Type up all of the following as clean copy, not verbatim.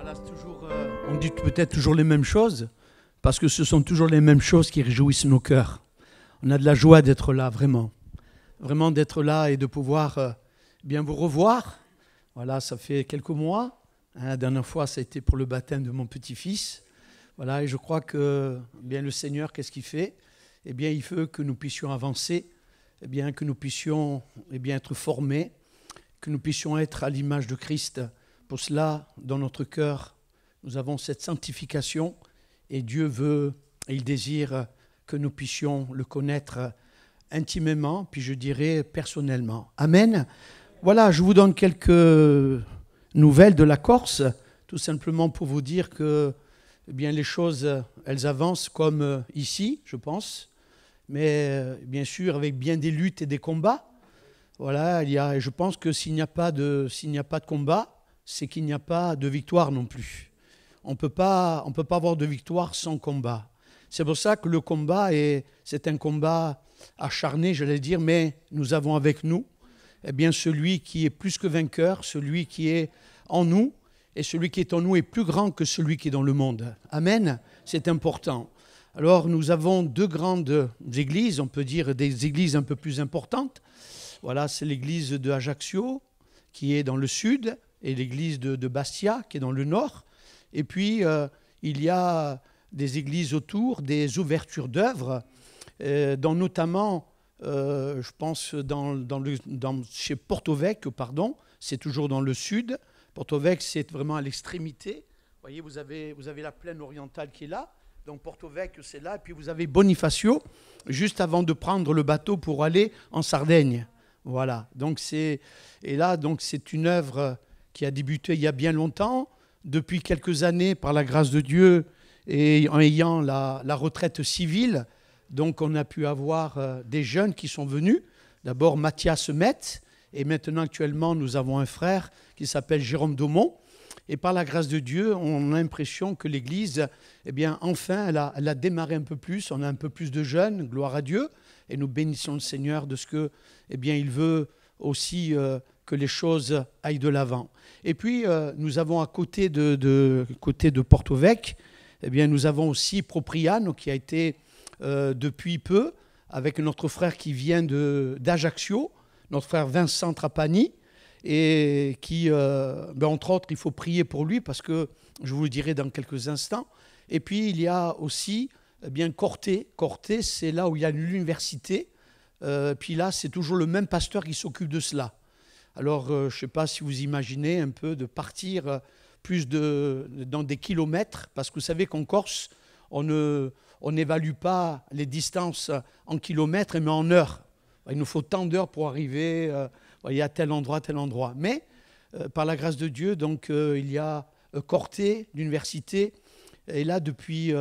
Voilà, c'est toujours, on dit peut-être toujours les mêmes choses, parce que ce sont toujours les mêmes choses qui réjouissent nos cœurs. On a de la joie d'être là, vraiment. Vraiment d'être là et de pouvoir bien vous revoir. Voilà, ça fait quelques mois. La dernière fois, ça a été pour le baptême de mon petit-fils. Voilà, et je crois que bien, le Seigneur, qu'est-ce qu'il fait? Eh bien, il veut que nous puissions avancer, eh bien, que nous puissions être formés, que nous puissions être à l'image de Christ. Pour cela, dans notre cœur, nous avons cette sanctification et Dieu veut et il désire que nous puissions le connaître intimement, puis je dirais personnellement. Amen. Voilà, je vous donne quelques nouvelles de la Corse, tout simplement pour vous dire que eh bien, les choses, elles avancent comme ici, je pense, mais bien sûr avec bien des luttes et des combats. Voilà, je pense que s'il n'y a pas de combat, c'est qu'il n'y a pas de victoire non plus. On ne peut pas avoir de victoire sans combat. C'est pour ça que le combat, c'est un combat acharné, j'allais dire, mais nous avons avec nous eh bien, celui qui est plus que vainqueur, celui qui est en nous, et celui qui est en nous est plus grand que celui qui est dans le monde. Amen, c'est important. Alors nous avons deux grandes églises, on peut dire des églises un peu plus importantes. Voilà, c'est l'église de Ajaccio, qui est dans le sud, et l'église de Bastia, qui est dans le nord. Et puis, il y a des églises autour, des ouvertures d'œuvres, dont notamment, je pense, chez Porto Vecchio, pardon, c'est toujours dans le sud. Porto Vecchio, c'est vraiment à l'extrémité. Vous voyez, vous avez la plaine orientale qui est là. Donc Porto Vecchio, c'est là. Et puis vous avez Bonifacio, juste avant de prendre le bateau pour aller en Sardaigne. Voilà. Donc c'est une œuvre qui a débuté il y a bien longtemps, depuis quelques années, par la grâce de Dieu, et en ayant la retraite civile. Donc on a pu avoir des jeunes qui sont venus. D'abord Mathias Met, et maintenant actuellement nous avons un frère qui s'appelle Jérôme Daumont. Et par la grâce de Dieu, on a l'impression que l'Église, eh bien, enfin, elle a démarré un peu plus. On a un peu plus de jeunes, gloire à Dieu. Et nous bénissons le Seigneur de ce que, eh bien, il veut aussi que les choses aillent de l'avant. Et puis, nous avons à côté de Porto Vecchio, eh bien, nous avons aussi Propriano qui a été depuis peu avec notre frère qui vient d'Ajaccio, notre frère Vincent Trapani, et qui, entre autres, il faut prier pour lui parce que je vous le dirai dans quelques instants. Et puis, il y a aussi Corté. Corté, c'est là où il y a l'université. Puis là, c'est toujours le même pasteur qui s'occupe de cela. Alors, je ne sais pas si vous imaginez un peu de partir dans des kilomètres, parce que vous savez qu'en Corse, on n'évalue pas les distances en kilomètres, mais en heures. Il nous faut tant d'heures pour arriver à tel endroit. Mais, par la grâce de Dieu, donc, il y a Corté, l'université. Et là,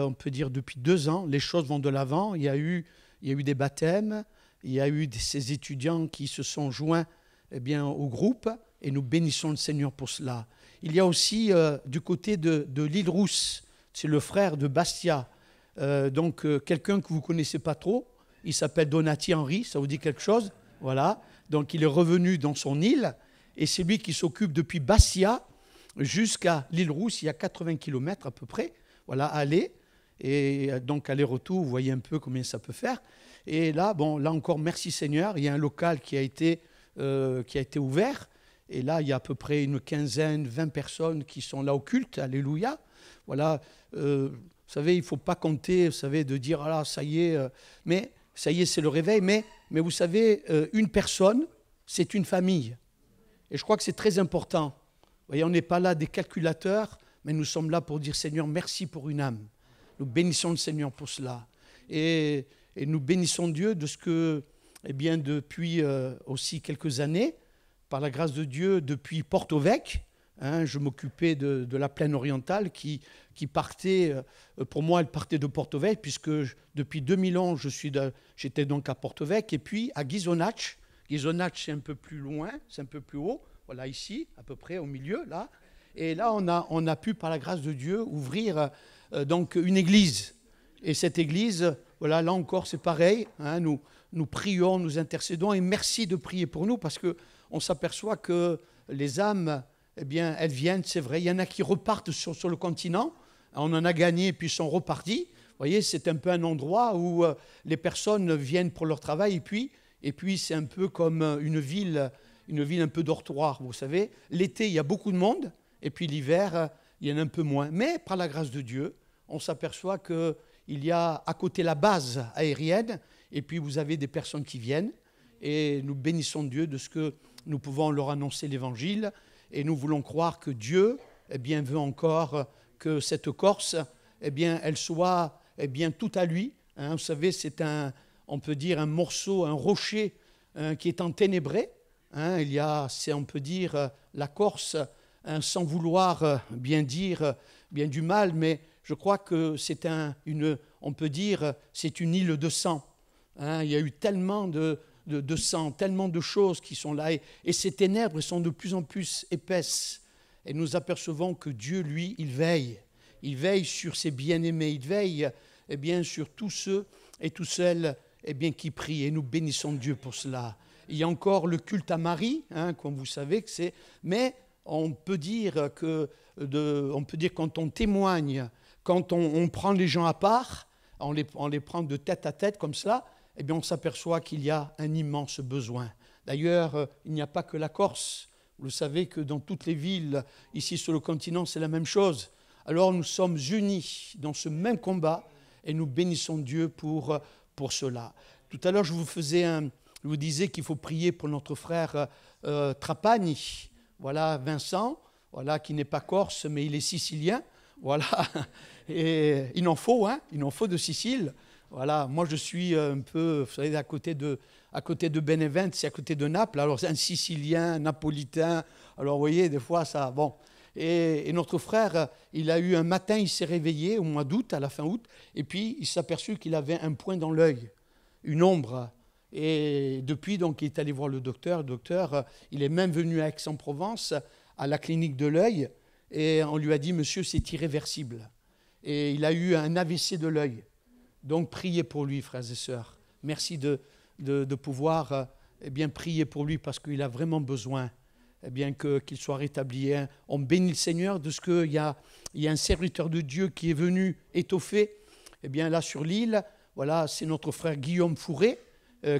on peut dire depuis 2 ans, les choses vont de l'avant. Il y a eu des baptêmes, il y a eu ces étudiants qui se sont joints au groupe, et nous bénissons le Seigneur pour cela. Il y a aussi du côté de l'île Rousse, c'est le frère de Bastia, quelqu'un que vous ne connaissez pas trop, il s'appelle Donati Henry, ça vous dit quelque chose? Voilà, donc il est revenu dans son île, et c'est lui qui s'occupe depuis Bastia jusqu'à l'île Rousse, il y a 80 km à peu près, voilà, aller, et donc aller-retour, vous voyez un peu combien ça peut faire. Et là, là encore, merci Seigneur, il y a un local qui a été ouvert, et là, il y a à peu près une 15, 20 personnes qui sont là au culte, alléluia. Voilà, vous savez, il ne faut pas compter, vous savez, de dire, ah là, ça y est, mais ça y est, c'est le réveil, mais vous savez, une personne, c'est une famille. Et je crois que c'est très important. Vous voyez, on n'est pas là des calculateurs, mais nous sommes là pour dire, Seigneur, merci pour une âme. Nous bénissons le Seigneur pour cela. Et nous bénissons Dieu de ce que, depuis aussi quelques années, par la grâce de Dieu, depuis Porto Vecchio, je m'occupais de la plaine orientale qui partait, pour moi, elle partait de Porto Vecchio, puisque depuis 2011, j'étais donc à Porto Vecchio, et puis à Ghisonaccia. Ghisonaccia, c'est un peu plus loin, c'est un peu plus haut, voilà, ici, à peu près au milieu, là. Et là, on a pu, par la grâce de Dieu, ouvrir donc une église. Et cette église, voilà, là encore, c'est pareil, nous prions, nous intercédons, et merci de prier pour nous, parce qu'on s'aperçoit que les âmes, eh bien, elles viennent, c'est vrai. Il y en a qui repartent sur le continent. On en a gagné, puis ils sont repartis. Vous voyez, c'est un peu un endroit où les personnes viennent pour leur travail. Et puis c'est un peu comme une ville un peu dortoir, vous savez. L'été, il y a beaucoup de monde. Et puis l'hiver, il y en a un peu moins. Mais par la grâce de Dieu, on s'aperçoit qu'il y a à côté la base aérienne. Et puis vous avez des personnes qui viennent. Et nous bénissons Dieu de ce que nous pouvons leur annoncer l'Évangile. Et nous voulons croire que Dieu, eh bien, veut encore que cette Corse, eh bien, elle soit, eh bien, tout à lui. Vous savez, c'est on peut dire un morceau, un rocher qui est enténébré. Il y a, on peut dire, la Corse, sans vouloir bien dire bien du mal, mais je crois que c'est on peut dire, c'est une île de sang. Il y a eu tellement de sang, tellement de choses qui sont là, et ces ténèbres sont de plus en plus épaisses. Et nous apercevons que Dieu, lui, il veille sur ses bien-aimés, il veille eh bien, sur tous ceux et toutes celles eh bien, qui prient, et nous bénissons Dieu pour cela. Il y a encore le culte à Marie, comme vous savez que c'est, mais on peut dire quand on témoigne, quand on prend les gens à part, on les prend de tête à tête comme cela, eh bien, on s'aperçoit qu'il y a un immense besoin. D'ailleurs, il n'y a pas que la Corse. Vous savez que dans toutes les villes, ici sur le continent, c'est la même chose. Alors nous sommes unis dans ce même combat et nous bénissons Dieu pour cela. Tout à l'heure, je vous disais qu'il faut prier pour notre frère Trapani. Voilà, Vincent, voilà, qui n'est pas corse, mais il est sicilien. Voilà, et il en faut de Sicile. Voilà, moi je suis un peu, vous savez, à côté de Benevento, c'est à côté de Naples. Alors c'est un Sicilien, un Napolitain. Alors vous voyez, des fois ça, bon. Et notre frère, il a eu un matin, il s'est réveillé au mois d'août, à la fin août, et puis il s'est aperçu qu'il avait un point dans l'œil, une ombre. Et depuis, donc, il est allé voir le docteur. Le docteur, il est même venu à Aix-en-Provence, à la clinique de l'œil, et on lui a dit, monsieur, c'est irréversible. Et il a eu un AVC de l'œil. Donc, priez pour lui, frères et sœurs. Merci de pouvoir eh bien, prier pour lui, parce qu'il a vraiment besoin eh bien, qu'il soit rétabli. On bénit le Seigneur de ce qu'il y a un serviteur de Dieu qui est venu étoffer. Eh bien, là, sur l'île, voilà, c'est notre frère Guillaume Fourré,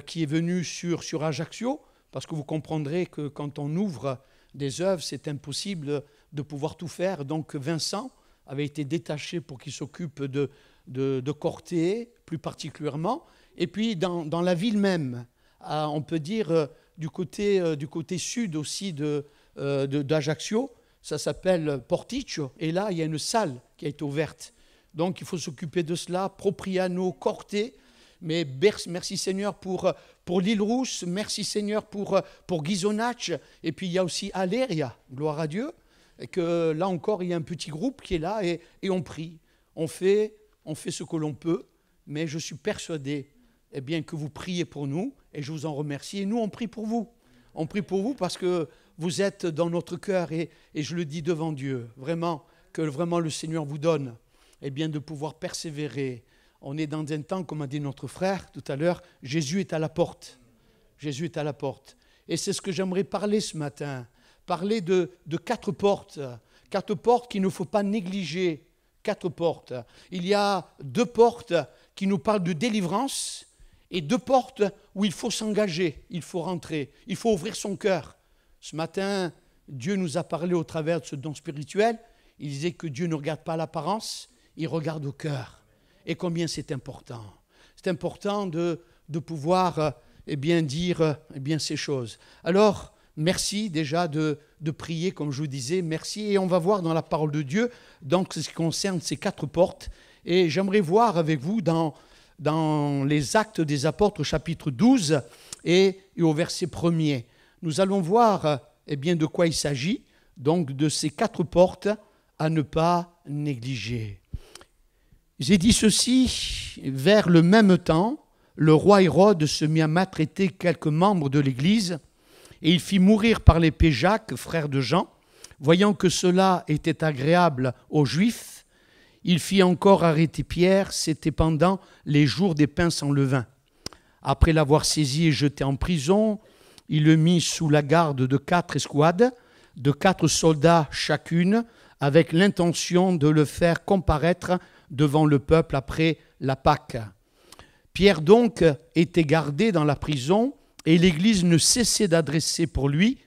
qui est venu sur Ajaccio, parce que vous comprendrez que quand on ouvre des œuvres, c'est impossible de pouvoir tout faire. Donc Vincent avait été détaché pour qu'il s'occupe de Corté, plus particulièrement. Et puis dans la ville même, on peut dire du côté sud aussi d'Ajaccio, ça s'appelle Porticcio, et là il y a une salle qui a été ouverte. Donc il faut s'occuper de cela, Propriano, Corté. Mais merci Seigneur pour l'île Rousse, merci Seigneur pour Ghisonaccia, et puis il y a aussi Aléria, gloire à Dieu, et que là encore il y a un petit groupe qui est là et on prie, on fait ce que l'on peut, mais je suis persuadé eh bien, que vous priez pour nous, et je vous en remercie, et nous on prie pour vous parce que vous êtes dans notre cœur, et je le dis devant Dieu, que vraiment le Seigneur vous donne eh bien, de pouvoir persévérer. On est dans un temps, comme a dit notre frère tout à l'heure, Jésus est à la porte. Jésus est à la porte. Et c'est ce que j'aimerais parler ce matin. Parler de 4 portes. 4 portes qu'il ne faut pas négliger. 4 portes. Il y a 2 portes qui nous parlent de délivrance et 2 portes où il faut s'engager, il faut rentrer, il faut ouvrir son cœur. Ce matin, Dieu nous a parlé au travers de ce don spirituel. Il disait que Dieu ne regarde pas l'apparence, il regarde au cœur. Et combien c'est important. C'est important de pouvoir eh bien, dire eh bien, ces choses. Alors, merci déjà de prier, comme je vous disais, merci. Et on va voir dans la parole de Dieu, donc ce qui concerne ces 4 portes. Et j'aimerais voir avec vous dans les Actes des Apôtres, chapitre 12, et au verset 1er. Nous allons voir eh bien, de quoi il s'agit, donc de ces 4 portes à ne pas négliger. J'ai dit ceci, vers le même temps, le roi Hérode se mit à maltraiter quelques membres de l'Église, et il fit mourir par l'épée Jacques, frère de Jean. Voyant que cela était agréable aux Juifs, il fit encore arrêter Pierre, c'était pendant les jours des pains sans levain. Après l'avoir saisi et jeté en prison, il le mit sous la garde de 4 escouades, de 4 soldats chacune, avec l'intention de le faire comparaître devant le peuple après la Pâque. Pierre donc était gardé dans la prison et l'Église ne cessait d'adresser pour lui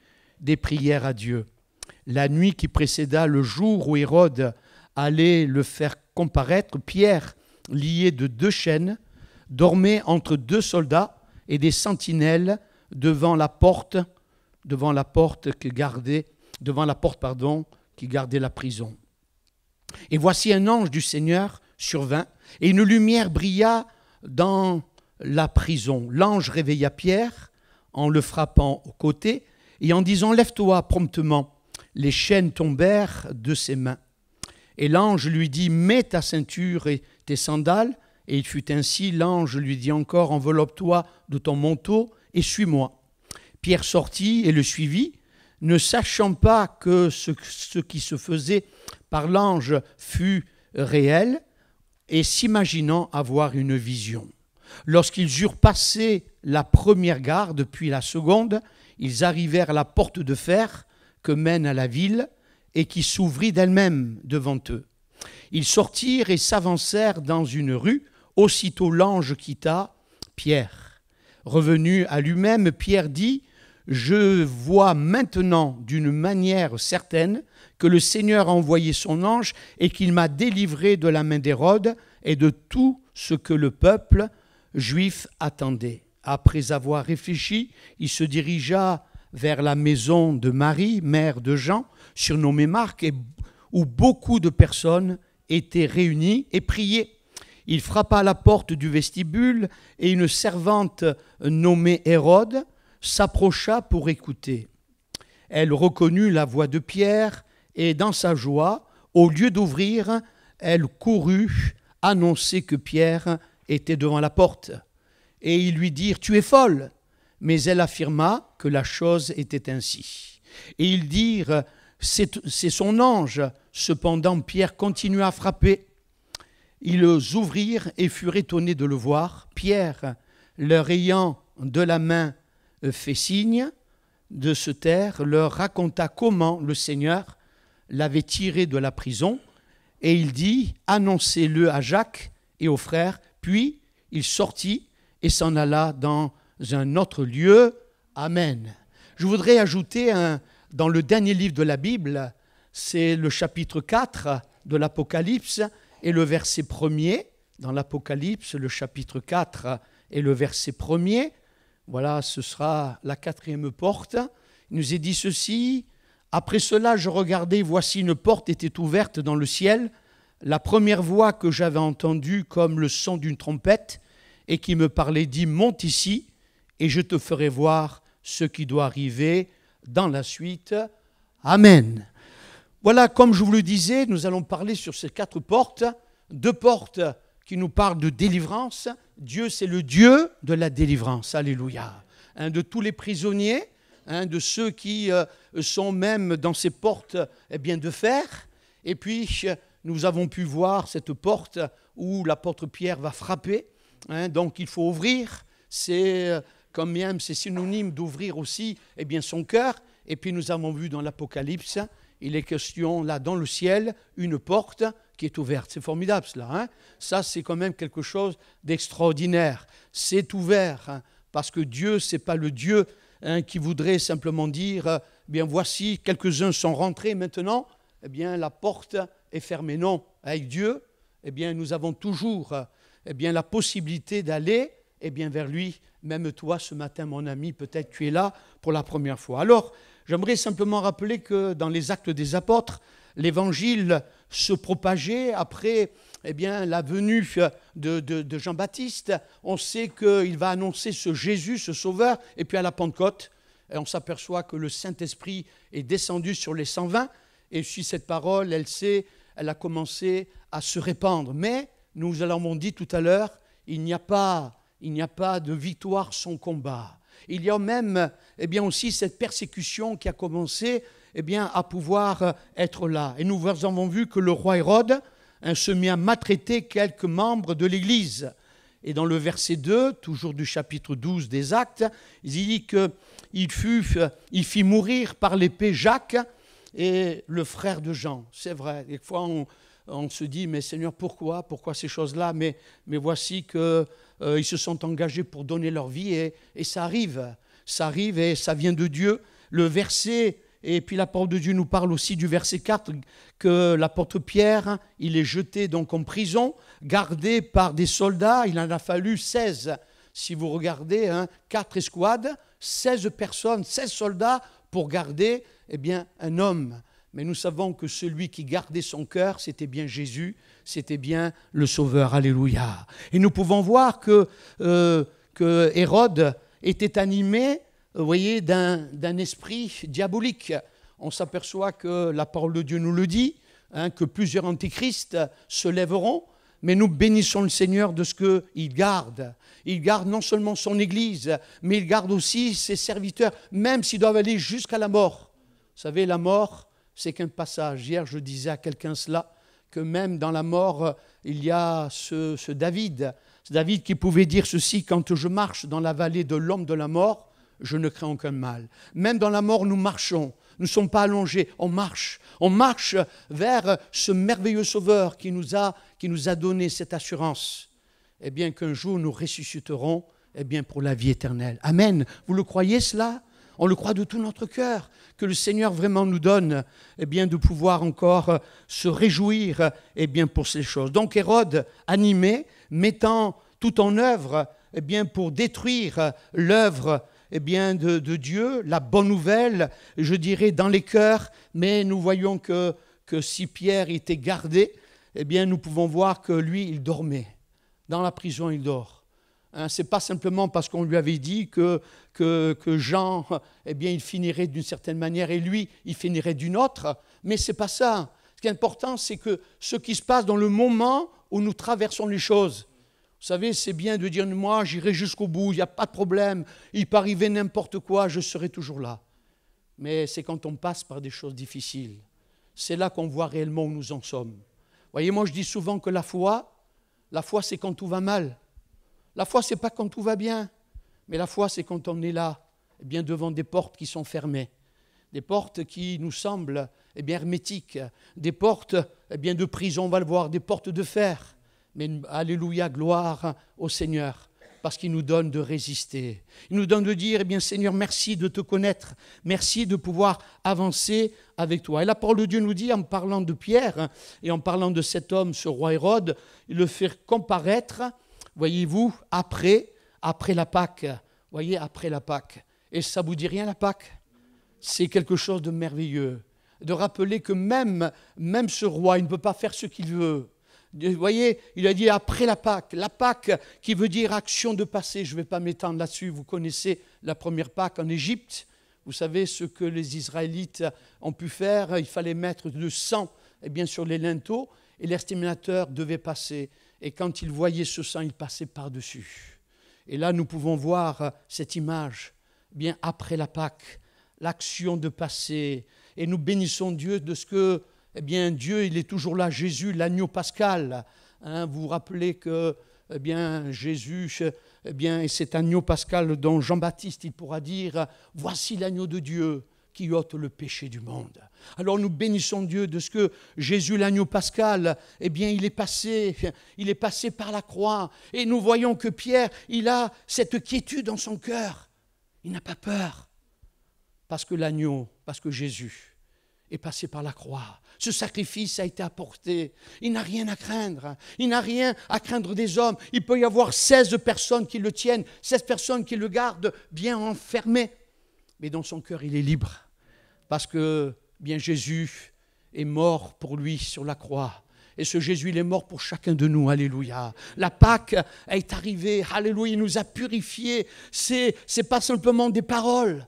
des prières à Dieu. La nuit qui précéda le jour où Hérode allait le faire comparaître, Pierre, lié de 2 chaînes, dormait entre 2 soldats et des sentinelles devant la porte qui gardait la prison. Et voici un ange du Seigneur survint, et une lumière brilla dans la prison. L'ange réveilla Pierre en le frappant au côté et en disant « Lève-toi promptement ». Les chaînes tombèrent de ses mains. Et l'ange lui dit « Mets ta ceinture et tes sandales ». Et il fut ainsi. L'ange lui dit encore « Enveloppe-toi de ton manteau et suis-moi ». Pierre sortit et le suivit, ne sachant pas que ce qui se faisait par l'ange fut réel et s'imaginant avoir une vision. Lorsqu'ils eurent passé la première garde, puis la seconde, ils arrivèrent à la porte de fer que mène à la ville et qui s'ouvrit d'elle-même devant eux. Ils sortirent et s'avancèrent dans une rue. Aussitôt l'ange quitta Pierre. Revenu à lui-même, Pierre dit « Je vois maintenant d'une manière certaine que le Seigneur a envoyé son ange et qu'il m'a délivré de la main d'Hérode et de tout ce que le peuple juif attendait. » Après avoir réfléchi, il se dirigea vers la maison de Marie, mère de Jean, surnommée Marc, où beaucoup de personnes étaient réunies et priaient. Il frappa à la porte du vestibule et une servante nommée Hérode s'approcha pour écouter. Elle reconnut la voix de Pierre et dans sa joie, au lieu d'ouvrir, elle courut annoncer que Pierre était devant la porte. Et ils lui dirent « Tu es folle !» Mais elle affirma que la chose était ainsi. Et ils dirent « C'est son ange !» Cependant, Pierre continua à frapper. Ils ouvrirent et furent étonnés de le voir. Pierre, leur ayant de la main fait signe de se taire, leur raconta comment le Seigneur l'avait tiré de la prison. Et il dit « Annoncez-le à Jacques et aux frères. » Puis il sortit et s'en alla dans un autre lieu. Amen. Je voudrais ajouter dans le dernier livre de la Bible, c'est le chapitre 4 de l'Apocalypse et le verset 1er. Dans l'Apocalypse, le chapitre 4 et le verset 1er. Voilà, ce sera la 4e porte. Il nous est dit ceci. Après cela, je regardais, voici une porte était ouverte dans le ciel. La première voix que j'avais entendue comme le son d'une trompette et qui me parlait dit « Monte ici et je te ferai voir ce qui doit arriver dans la suite. » Amen. Voilà, comme je vous le disais, nous allons parler sur ces 4 portes. 2 portes qui nous parlent de délivrance. Dieu, c'est le Dieu de la délivrance. Alléluia. De tous les prisonniers, de ceux qui sont même dans ces portes de fer. Et puis, nous avons pu voir cette porte où l'apôtre Pierre va frapper. Donc, il faut ouvrir. C'est comme même, c'est synonyme d'ouvrir aussi son cœur. Et puis, nous avons vu dans l'Apocalypse, il est question, là, dans le ciel, une porte qui est ouverte. C'est formidable, cela. Ça, c'est quand même quelque chose d'extraordinaire. C'est ouvert, parce que Dieu, ce n'est pas le Dieu qui voudrait simplement dire, voici, quelques-uns sont rentrés maintenant, la porte est fermée. Non, avec Dieu, nous avons toujours la possibilité d'aller vers lui. Même toi, ce matin, mon ami, peut-être tu es là pour la première fois. Alors, j'aimerais simplement rappeler que dans les Actes des Apôtres, l'évangile se propageait après la venue de Jean-Baptiste. On sait qu'il va annoncer ce Jésus, ce Sauveur, et puis à la Pentecôte, on s'aperçoit que le Saint-Esprit est descendu sur les 120, et puis cette parole, elle a commencé à se répandre. Mais, nous l'avons dit tout à l'heure, il n'y a pas de victoire sans combat. Il y a même aussi cette persécution qui a commencé à pouvoir être là. Et nous avons vu que le roi Hérode se mit à maltraiter quelques membres de l'Église. Et dans le verset 2, toujours du chapitre 12 des Actes, il dit qu'il fit mourir par l'épée Jacques et le frère de Jean. C'est vrai, des fois on se dit, mais Seigneur, pourquoi ces choses-là, mais voici qu'ils se sont engagés pour donner leur vie et ça arrive et ça vient de Dieu. Le verset, et puis la parole de Dieu nous parle aussi du verset 4, que l'apôtre Pierre, il est jeté donc en prison, gardé par des soldats, il en a fallu 16. Si vous regardez, 4 escouades, 16 personnes, 16 soldats pour garder un homme. Mais nous savons que celui qui gardait son cœur, c'était bien Jésus, c'était bien le Sauveur. Alléluia. Et nous pouvons voir que Hérode était animé, vous voyez, d'un esprit diabolique. On s'aperçoit que la parole de Dieu nous le dit, que plusieurs antichrists se lèveront, mais nous bénissons le Seigneur de ce qu'il garde. Il garde non seulement son Église, mais il garde aussi ses serviteurs, même s'ils doivent aller jusqu'à la mort. Vous savez, la mort, c'est qu'un passage. Hier, je disais à quelqu'un cela, que même dans la mort, il y a ce David. Ce David qui pouvait dire ceci, quand je marche dans la vallée de l'ombre de la mort, je ne crains aucun mal. Même dans la mort, nous marchons. Nous ne sommes pas allongés, on marche. On marche vers ce merveilleux Sauveur qui nous a donné cette assurance. Eh bien, qu'un jour, nous ressusciterons pour la vie éternelle. Amen. Vous le croyez cela ? On le croit de tout notre cœur, que le Seigneur vraiment nous donne de pouvoir encore se réjouir pour ces choses. Donc Hérode, animé, mettant tout en œuvre pour détruire l'œuvre de Dieu, la bonne nouvelle, je dirais, dans les cœurs, mais nous voyons que si Pierre était gardé, nous pouvons voir que lui, il dormait. Dans la prison, il dort. Ce n'est pas simplement parce qu'on lui avait dit que Jean, il finirait d'une certaine manière et lui, il finirait d'une autre, mais ce n'est pas ça. Ce qui est important, c'est que ce qui se passe dans le moment où nous traversons les choses. Vous savez, c'est bien de dire, moi, j'irai jusqu'au bout, il n'y a pas de problème, il peut arriver n'importe quoi, je serai toujours là. Mais c'est quand on passe par des choses difficiles, c'est là qu'on voit réellement où nous en sommes. Vous voyez, moi, je dis souvent que la foi, c'est quand tout va mal. La foi, ce n'est pas quand tout va bien, mais la foi, c'est quand on est là, devant des portes qui sont fermées, des portes qui nous semblent hermétiques, des portes de prison, on va le voir, des portes de fer. Mais alléluia, gloire au Seigneur, parce qu'il nous donne de résister. Il nous donne de dire, Seigneur, merci de te connaître, merci de pouvoir avancer avec toi. Et la parole de Dieu nous dit, en parlant de Pierre et en parlant de cet homme, ce roi Hérode, il le fait comparaître, voyez-vous, après la Pâque. Voyez, après la Pâque. Et ça ne vous dit rien, la Pâque ? C'est quelque chose de merveilleux. De rappeler que même ce roi, il ne peut pas faire ce qu'il veut. Vous voyez, il a dit après la Pâque qui veut dire action de passé. Je ne vais pas m'étendre là-dessus. Vous connaissez la première Pâque en Égypte. Vous savez ce que les Israélites ont pu faire. Il fallait mettre du sang sur les linteaux et l'exterminateur devait passer. Et quand il voyait ce sang, il passait par-dessus. Et là, nous pouvons voir cette image, après la Pâque, l'action de passer. Et nous bénissons Dieu de ce que, Dieu, il est toujours là, Jésus, l'agneau pascal. Vous vous rappelez que, Jésus, et cet agneau pascal dont Jean-Baptiste, il pourra dire, voici l'agneau de Dieu qui ôte le péché du monde. Alors nous bénissons Dieu de ce que Jésus, l'agneau pascal, il est passé par la croix. Et nous voyons que Pierre, il a cette quiétude dans son cœur. Il n'a pas peur. Parce que Jésus est passé par la croix. Ce sacrifice a été apporté. Il n'a rien à craindre. Il n'a rien à craindre des hommes. Il peut y avoir 16 personnes qui le tiennent, 16 personnes qui le gardent bien enfermé. Mais dans son cœur, il est libre. Parce que, Jésus est mort pour lui sur la croix. Et ce Jésus, il est mort pour chacun de nous. Alléluia. La Pâque est arrivée. Alléluia. Il nous a purifiés. C'est pas simplement des paroles.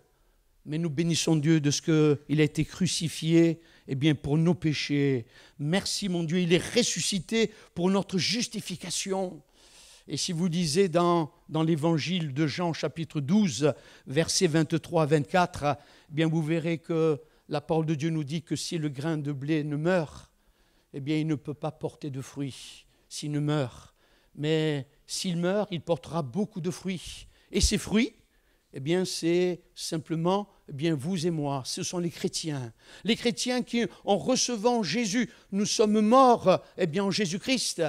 Mais nous bénissons Dieu de ce qu'il a été crucifié pour nos péchés. Merci mon Dieu, il est ressuscité pour notre justification. Et si vous lisez dans l'évangile de Jean chapitre 12, versets 23 à 24, vous verrez que la parole de Dieu nous dit que si le grain de blé ne meurt, il ne peut pas porter de fruits s'il ne meurt. Mais s'il meurt, il portera beaucoup de fruits. Et ces fruits, eh bien, c'est simplement vous et moi. Ce sont les chrétiens. Les chrétiens qui, en recevant Jésus, nous sommes morts en Jésus-Christ.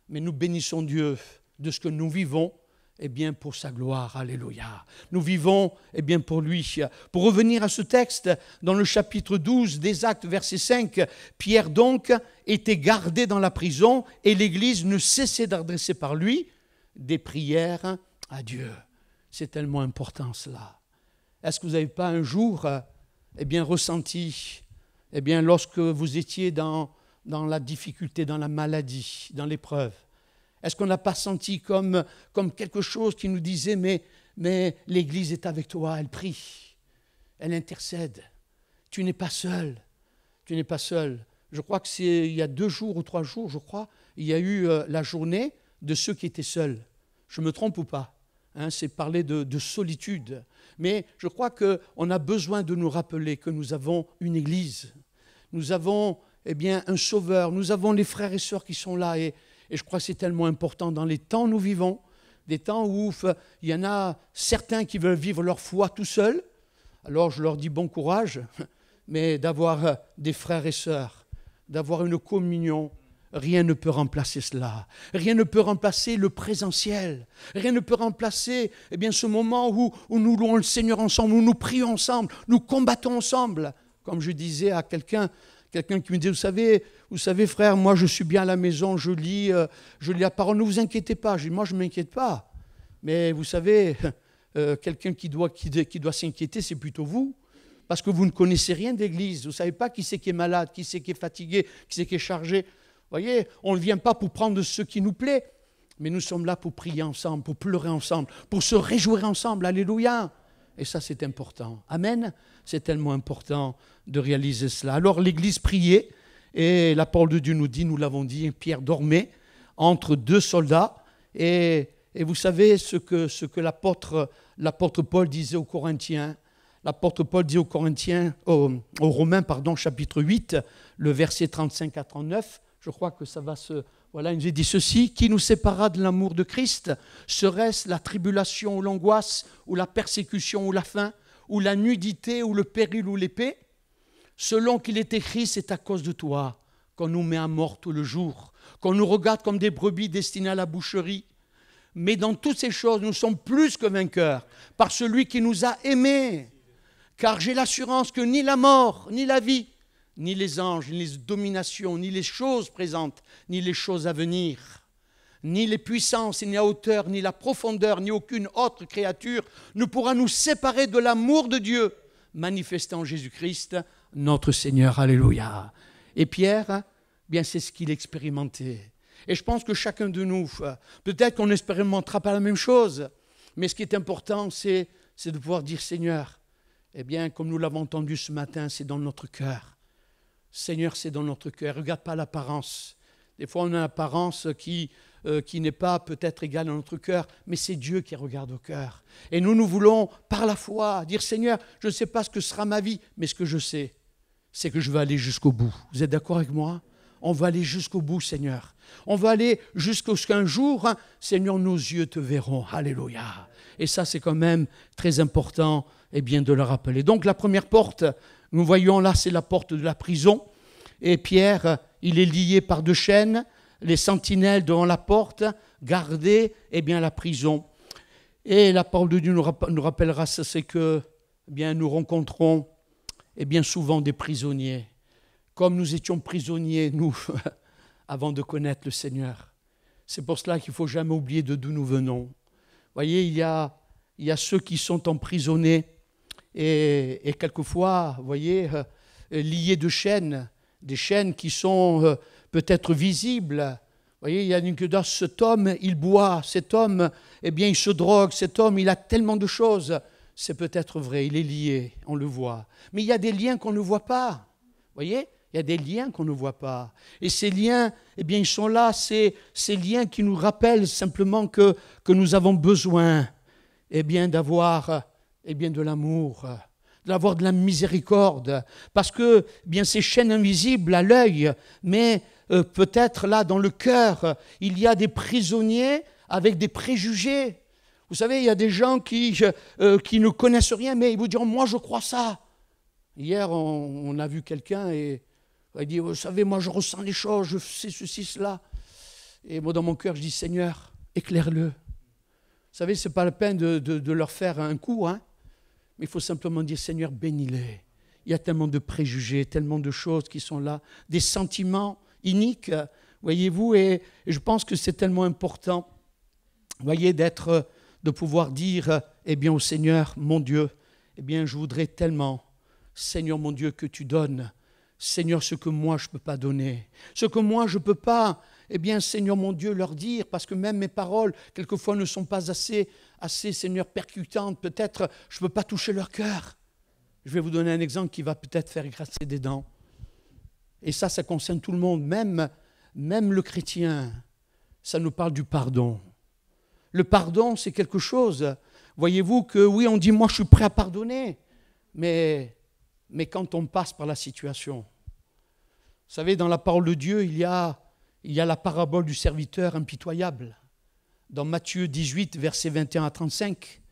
Mais nous bénissons Dieu de ce que nous vivons pour sa gloire. Alléluia. Nous vivons pour lui. Pour revenir à ce texte, dans le chapitre 12 des Actes, verset 5, Pierre donc était gardé dans la prison et l'Église ne cessait d'adresser par lui des prières à Dieu. C'est tellement important cela. Est-ce que vous n'avez pas un jour ressenti, lorsque vous étiez dans la difficulté, dans la maladie, dans l'épreuve, est-ce qu'on n'a pas senti comme quelque chose qui nous disait mais l'Église est avec toi, elle prie, elle intercède, tu n'es pas seul, tu n'es pas seul. Je crois que c'est il y a 2 jours ou 3 jours, il y a eu la journée de ceux qui étaient seuls. Je me trompe ou pas? C'est parler de solitude. Mais je crois qu'on a besoin de nous rappeler que nous avons une Église. Nous avons un sauveur. Nous avons les frères et sœurs qui sont là. Et je crois que c'est tellement important dans les temps où nous vivons, des temps où il y en a certains qui veulent vivre leur foi tout seuls. Alors je leur dis bon courage, mais d'avoir des frères et sœurs, d'avoir une communion, rien ne peut remplacer cela. Rien ne peut remplacer le présentiel. Rien ne peut remplacer ce moment où nous louons le Seigneur ensemble, où nous prions ensemble, nous combattons ensemble. Comme je disais à quelqu'un qui me disait, vous savez frère, moi je suis bien à la maison, je lis la parole, ne vous inquiétez pas. Je dis, moi je ne m'inquiète pas. Mais vous savez, quelqu'un qui doit s'inquiéter, c'est plutôt vous. Parce que vous ne connaissez rien d'Église. Vous ne savez pas qui c'est qui est malade, qui c'est qui est fatigué, qui c'est qui est chargé. Vous voyez, on ne vient pas pour prendre ce qui nous plaît, mais nous sommes là pour prier ensemble, pour pleurer ensemble, pour se réjouir ensemble. Alléluia. Et ça, c'est important. Amen. C'est tellement important de réaliser cela. Alors, l'Église priait, et la parole de Dieu nous dit, nous l'avons dit, Pierre dormait entre 2 soldats. Et vous savez ce que l'apôtre Paul disait aux Corinthiens. L'apôtre Paul dit aux Romains, chapitre 8, le verset 35 à 39. Je crois que ça va se... Voilà, il nous dit ceci, « Qui nous séparera de l'amour de Christ? Serait-ce la tribulation ou l'angoisse, ou la persécution ou la faim, ou la nudité ou le péril ou l'épée? Selon qu'il est écrit, c'est à cause de toi qu'on nous met à mort tout le jour, qu'on nous regarde comme des brebis destinées à la boucherie. Mais dans toutes ces choses, nous sommes plus que vainqueurs par celui qui nous a aimés. Car j'ai l'assurance que ni la mort, ni la vie, ni les anges, ni les dominations, ni les choses présentes, ni les choses à venir, ni les puissances, ni la hauteur, ni la profondeur, ni aucune autre créature ne pourra nous séparer de l'amour de Dieu, manifesté en Jésus-Christ, notre Seigneur. Alléluia. Et Pierre, c'est ce qu'il expérimentait. Et je pense que chacun de nous, peut-être qu'on n'expérimentera pas la même chose, mais ce qui est important, c'est de pouvoir dire, Seigneur, comme nous l'avons entendu ce matin, c'est dans notre cœur. Seigneur, c'est dans notre cœur. Regarde pas l'apparence. Des fois, on a une apparence qui n'est pas peut-être égale à notre cœur, mais c'est Dieu qui regarde au cœur. Et nous voulons, par la foi, dire, Seigneur, je ne sais pas ce que sera ma vie, mais ce que je sais, c'est que je vais aller jusqu'au bout. Vous êtes d'accord avec moi? On va aller jusqu'au bout, Seigneur. On va aller jusqu'à ce qu'un jour, Seigneur, nos yeux te verront. Alléluia. Et ça, c'est quand même très important de le rappeler. Donc, la première porte, nous voyons là, c'est la porte de la prison. Et Pierre, il est lié par 2 chaînes. Les sentinelles devant la porte gardaient la prison. Et la parole de Dieu nous rappellera ça, c'est que nous rencontrons souvent des prisonniers. Comme nous étions prisonniers, nous, avant de connaître le Seigneur. C'est pour cela qu'il ne faut jamais oublier d'où nous venons. Vous voyez, il y a ceux qui sont emprisonnés et quelquefois, vous voyez, liés de chaînes, des chaînes qui sont peut-être visibles. Vous voyez, il y a une que cet homme, il boit, cet homme, il se drogue, cet homme, il a tellement de choses. C'est peut-être vrai, il est lié, on le voit. Mais il y a des liens qu'on ne voit pas. Vous voyez ? Il y a des liens qu'on ne voit pas. Et ces liens, ils sont là, ces liens qui nous rappellent simplement que nous avons besoin d'avoir de l'amour, d'avoir de la miséricorde. Parce que ces chaînes invisibles à l'œil, mais peut-être là dans le cœur, il y a des prisonniers avec des préjugés. Vous savez, il y a des gens qui ne connaissent rien, mais ils vous diront, moi je crois ça. Hier, on a vu quelqu'un et il dit, vous savez, moi je ressens les choses, je sais ceci, cela. Et moi dans mon cœur, je dis, Seigneur, éclaire-le. Vous savez, ce n'est pas la peine de leur faire un coup, hein, mais il faut simplement dire, Seigneur, bénis-les. Il y a tellement de préjugés, tellement de choses qui sont là, des sentiments iniques, voyez-vous, et je pense que c'est tellement important, voyez, de pouvoir dire, eh bien, au Seigneur, mon Dieu, eh bien, je voudrais tellement, Seigneur, mon Dieu, que tu donnes, Seigneur, ce que moi, je ne peux pas donner, ce que moi, je ne peux pas, eh bien, Seigneur, mon Dieu, leur dire, parce que même mes paroles, quelquefois, ne sont pas assez, Seigneur, percutantes, peut-être, je ne peux pas toucher leur cœur. Je vais vous donner un exemple qui va peut-être faire grincer des dents. Et ça concerne tout le monde, même le chrétien. Ça nous parle du pardon. Le pardon, c'est quelque chose. Voyez-vous que oui, on dit, moi, je suis prêt à pardonner. Mais quand on passe par la situation. Vous savez, dans la parole de Dieu, il y a la parabole du serviteur impitoyable. Dans Matthieu 18, versets 21 à 35, vous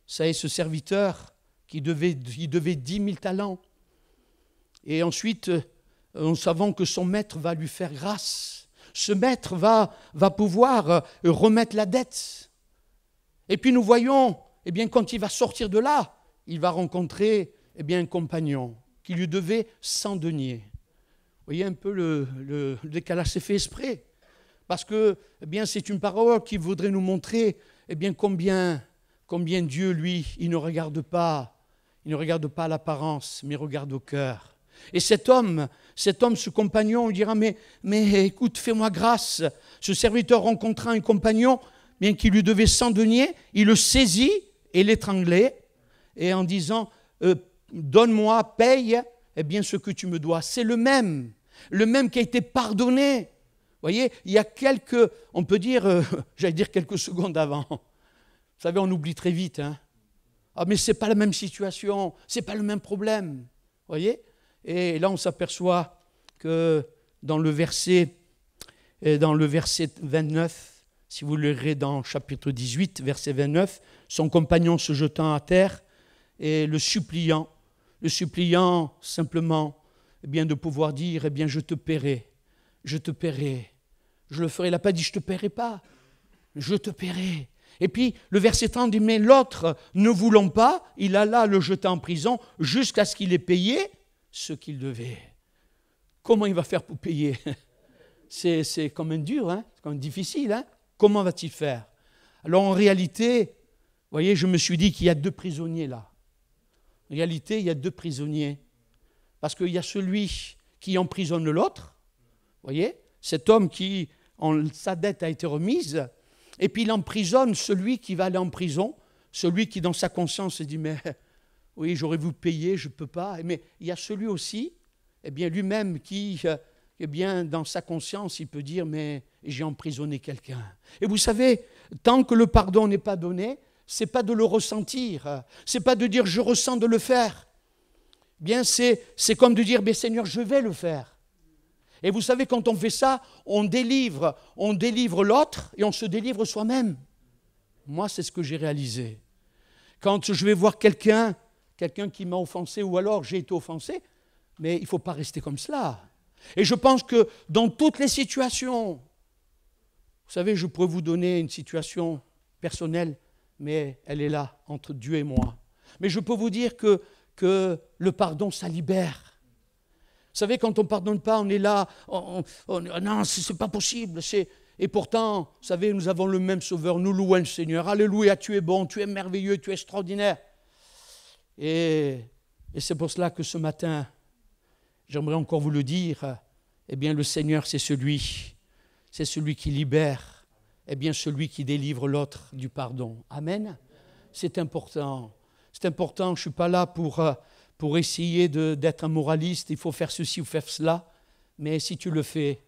savez, ce serviteur il devait 10 000 talents. Et ensuite, nous savons que son maître va lui faire grâce. Ce maître va pouvoir remettre la dette. Et puis nous voyons, eh bien, quand il va sortir de là, il va rencontrer eh bien, un compagnon qui lui devait 100 deniers. Vous voyez un peu le décalage, c'est fait exprès. Parce que eh bien, c'est une parole qui voudrait nous montrer eh bien, combien Dieu, lui, il ne regarde pas l'apparence, mais il regarde au cœur. Et cet homme, ce compagnon, il dira, mais écoute, fais-moi grâce. Ce serviteur rencontra un compagnon, bien qu'il lui devait 100 deniers, il le saisit et l'étranglait, et en disant, donne-moi, paye, eh bien, ce que tu me dois. C'est le même qui a été pardonné. Vous voyez, il y a on peut dire, j'allais dire quelques secondes avant. Vous savez, on oublie très vite, hein. Ah, mais ce n'est pas la même situation, ce n'est pas le même problème. Vous voyez ? Et là, on s'aperçoit que dans le verset 29, si vous le lirez dans chapitre 18, verset 29, son compagnon se jetant à terre et le suppliant simplement eh bien, de pouvoir dire, eh bien, je te paierai. Je le ferai. Il n'a pas dit, je ne te paierai pas, je te paierai. Et puis, le verset 30 dit, mais l'autre, ne voulant pas, il alla le jeter en prison jusqu'à ce qu'il ait payé ce qu'il devait. Comment il va faire pour payer ? C'est quand même dur, hein ? C'est quand même difficile. Hein ? Comment va-t-il faire ? Alors, en réalité, vous voyez, je me suis dit qu'il y a 2 prisonniers là. En réalité, il y a 2 prisonniers. Parce qu'il y a celui qui emprisonne l'autre. Vous voyez ? Cet homme qui, sa dette a été remise. Et puis il emprisonne celui qui va aller en prison, celui qui dans sa conscience se dit, mais oui, j'aurais voulu payer, je ne peux pas. Mais il y a celui aussi, eh bien lui-même qui, eh bien dans sa conscience, il peut dire, mais j'ai emprisonné quelqu'un. Et vous savez, tant que le pardon n'est pas donné, ce n'est pas de le ressentir, ce n'est pas de dire, je ressens de le faire. Eh bien c'est comme de dire, mais Seigneur, je vais le faire. Et vous savez, quand on fait ça, on délivre l'autre et on se délivre soi-même. Moi, c'est ce que j'ai réalisé. Quand je vais voir quelqu'un qui m'a offensé ou alors j'ai été offensé, mais il ne faut pas rester comme cela. Et je pense que dans toutes les situations, vous savez, je pourrais vous donner une situation personnelle, mais elle est là, entre Dieu et moi. Mais je peux vous dire que le pardon, ça libère. Vous savez, quand on ne pardonne pas, on est là, non, ce n'est pas possible. Et pourtant, vous savez, nous avons le même Sauveur, nous louons le Seigneur. Alléluia, tu es bon, tu es merveilleux, tu es extraordinaire. Et c'est pour cela que ce matin, j'aimerais encore vous le dire, eh bien le Seigneur, c'est celui qui libère, eh bien celui qui délivre l'autre du pardon. Amen. C'est important. C'est important, je ne suis pas là pour essayer d'être un moraliste, il faut faire ceci ou faire cela, mais si tu le fais,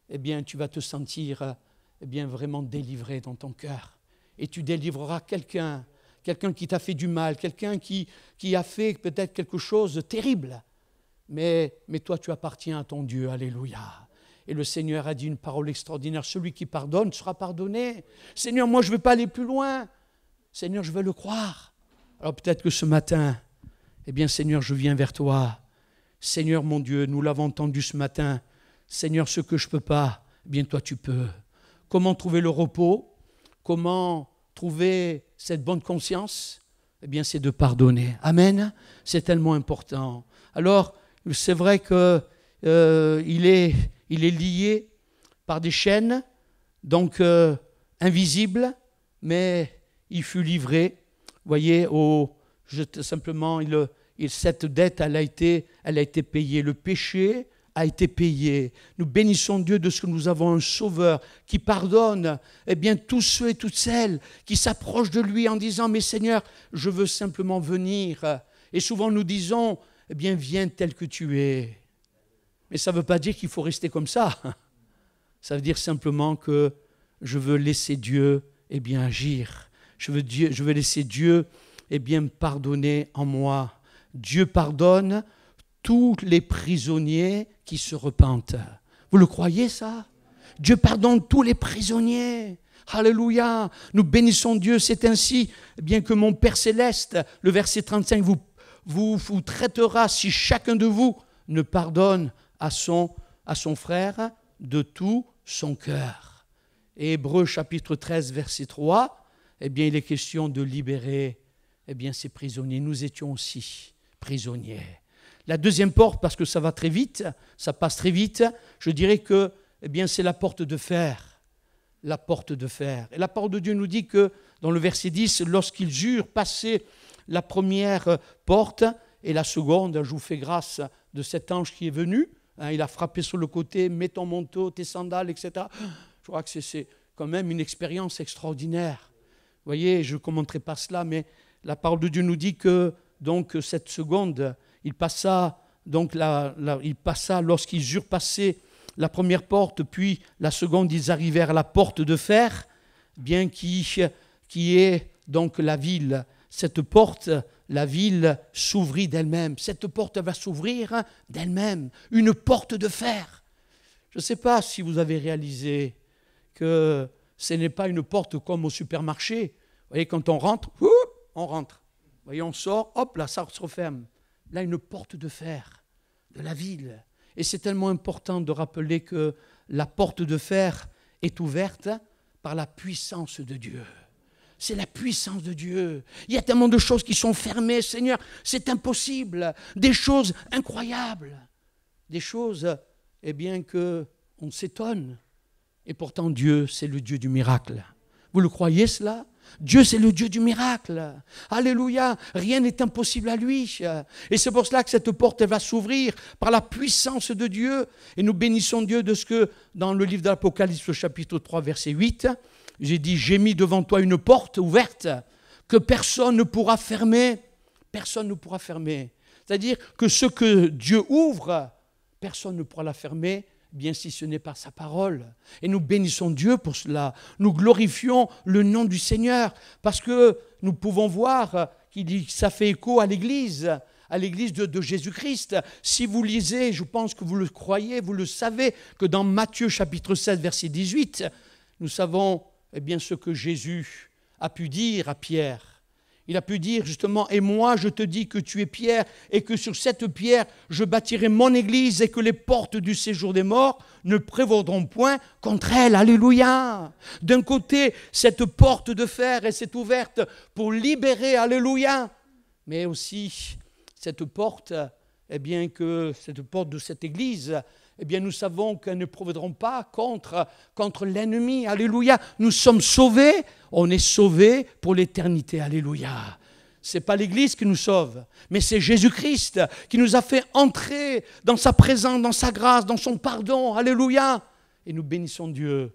eh bien tu vas te sentir eh bien, vraiment délivré dans ton cœur. Et tu délivreras quelqu'un qui t'a fait du mal, quelqu'un qui a fait peut-être quelque chose de terrible, mais toi tu appartiens à ton Dieu, alléluia. Et le Seigneur a dit une parole extraordinaire, celui qui pardonne sera pardonné. Seigneur, moi je ne veux pas aller plus loin. Seigneur, je veux le croire. Alors peut-être que ce matin, eh bien Seigneur, je viens vers toi. Seigneur mon Dieu, nous l'avons entendu ce matin. Seigneur, ce que je ne peux pas, eh bien toi tu peux. Comment trouver le repos? Comment trouver cette bonne conscience? Eh bien c'est de pardonner. Amen. C'est tellement important. Alors, c'est vrai qu'il est lié par des chaînes, donc invisibles, mais il fut livré. Vous voyez, simplement, cette dette, elle a été payée. Le péché a été payé. Nous bénissons Dieu de ce que nous avons un Sauveur qui pardonne tous ceux et toutes celles qui s'approchent de lui en disant « Mais Seigneur, je veux simplement venir. » Et souvent nous disons « Viens tel que tu es. » Mais ça ne veut pas dire qu'il faut rester comme ça. Ça veut dire simplement que je veux laisser Dieu agir. Je veux laisser Dieu pardonner en moi. Dieu pardonne tous les prisonniers qui se repentent. Vous le croyez ça? Dieu pardonne tous les prisonniers. Alléluia. Nous bénissons Dieu. C'est ainsi que mon Père Céleste, le verset 35, vous traitera si chacun de vous ne pardonne à son frère de tout son cœur. Et Hébreux chapitre 13, verset 3, il est question de libérer ces prisonniers. Nous étions aussi prisonniers. La deuxième porte, parce que ça va très vite, ça passe très vite, je dirais que c'est la porte de fer. La porte de fer. Et la parole de Dieu nous dit que, dans le verset 10, lorsqu'ils eurent passé la première porte et la seconde, je vous fais grâce de cet ange qui est venu, il a frappé sur le côté, mets ton manteau, tes sandales, etc. Je crois que c'est quand même une expérience extraordinaire. Vous voyez, je ne commenterai pas cela, mais la parole de Dieu nous dit que donc cette seconde, il passa lorsqu'ils eurent passé la première porte, puis la seconde, ils arrivèrent à la porte de fer, qui est donc la ville. Cette porte, la ville s'ouvrit d'elle-même. Cette porte va s'ouvrir d'elle-même. Une porte de fer. Je ne sais pas si vous avez réalisé que ce n'est pas une porte comme au supermarché. Vous voyez, quand on rentre, on rentre. Vous voyez, on sort, hop, là, ça se referme. Là, une porte de fer de la ville. Et c'est tellement important de rappeler que la porte de fer est ouverte par la puissance de Dieu. C'est la puissance de Dieu. Il y a tellement de choses qui sont fermées, Seigneur, c'est impossible. Des choses incroyables. Des choses, que on s'étonne. Et pourtant, Dieu, c'est le Dieu du miracle. Vous le croyez cela? Dieu, c'est le Dieu du miracle. Alléluia. Rien n'est impossible à lui. Et c'est pour cela que cette porte elle va s'ouvrir par la puissance de Dieu. Et nous bénissons Dieu de ce que, dans le livre de l'Apocalypse, chapitre 3, verset 8, j'ai dit, j'ai mis devant toi une porte ouverte que personne ne pourra fermer. Personne ne pourra fermer. C'est-à-dire que ce que Dieu ouvre, personne ne pourra la fermer, bien si ce n'est pas sa parole. Et nous bénissons Dieu pour cela. Nous glorifions le nom du Seigneur parce que nous pouvons voir que ça fait écho à l'Église de Jésus-Christ. Si vous lisez, je pense que vous le croyez, vous le savez, que dans Matthieu chapitre 16, verset 18, nous savons ce que Jésus a pu dire à Pierre. Il a pu dire justement, et moi je te dis que tu es Pierre et que sur cette pierre je bâtirai mon église et que les portes du séjour des morts ne prévaudront point contre elle. Alléluia. D'un côté, cette porte de fer elle s'est ouverte pour libérer, alléluia. Mais aussi cette porte, cette porte de cette église, nous savons qu'elles ne prévaudront pas contre l'ennemi. Alléluia. Nous sommes sauvés. On est sauvés pour l'éternité. Alléluia. Ce n'est pas l'Église qui nous sauve, mais c'est Jésus-Christ qui nous a fait entrer dans sa présence, dans sa grâce, dans son pardon. Alléluia. Et nous bénissons Dieu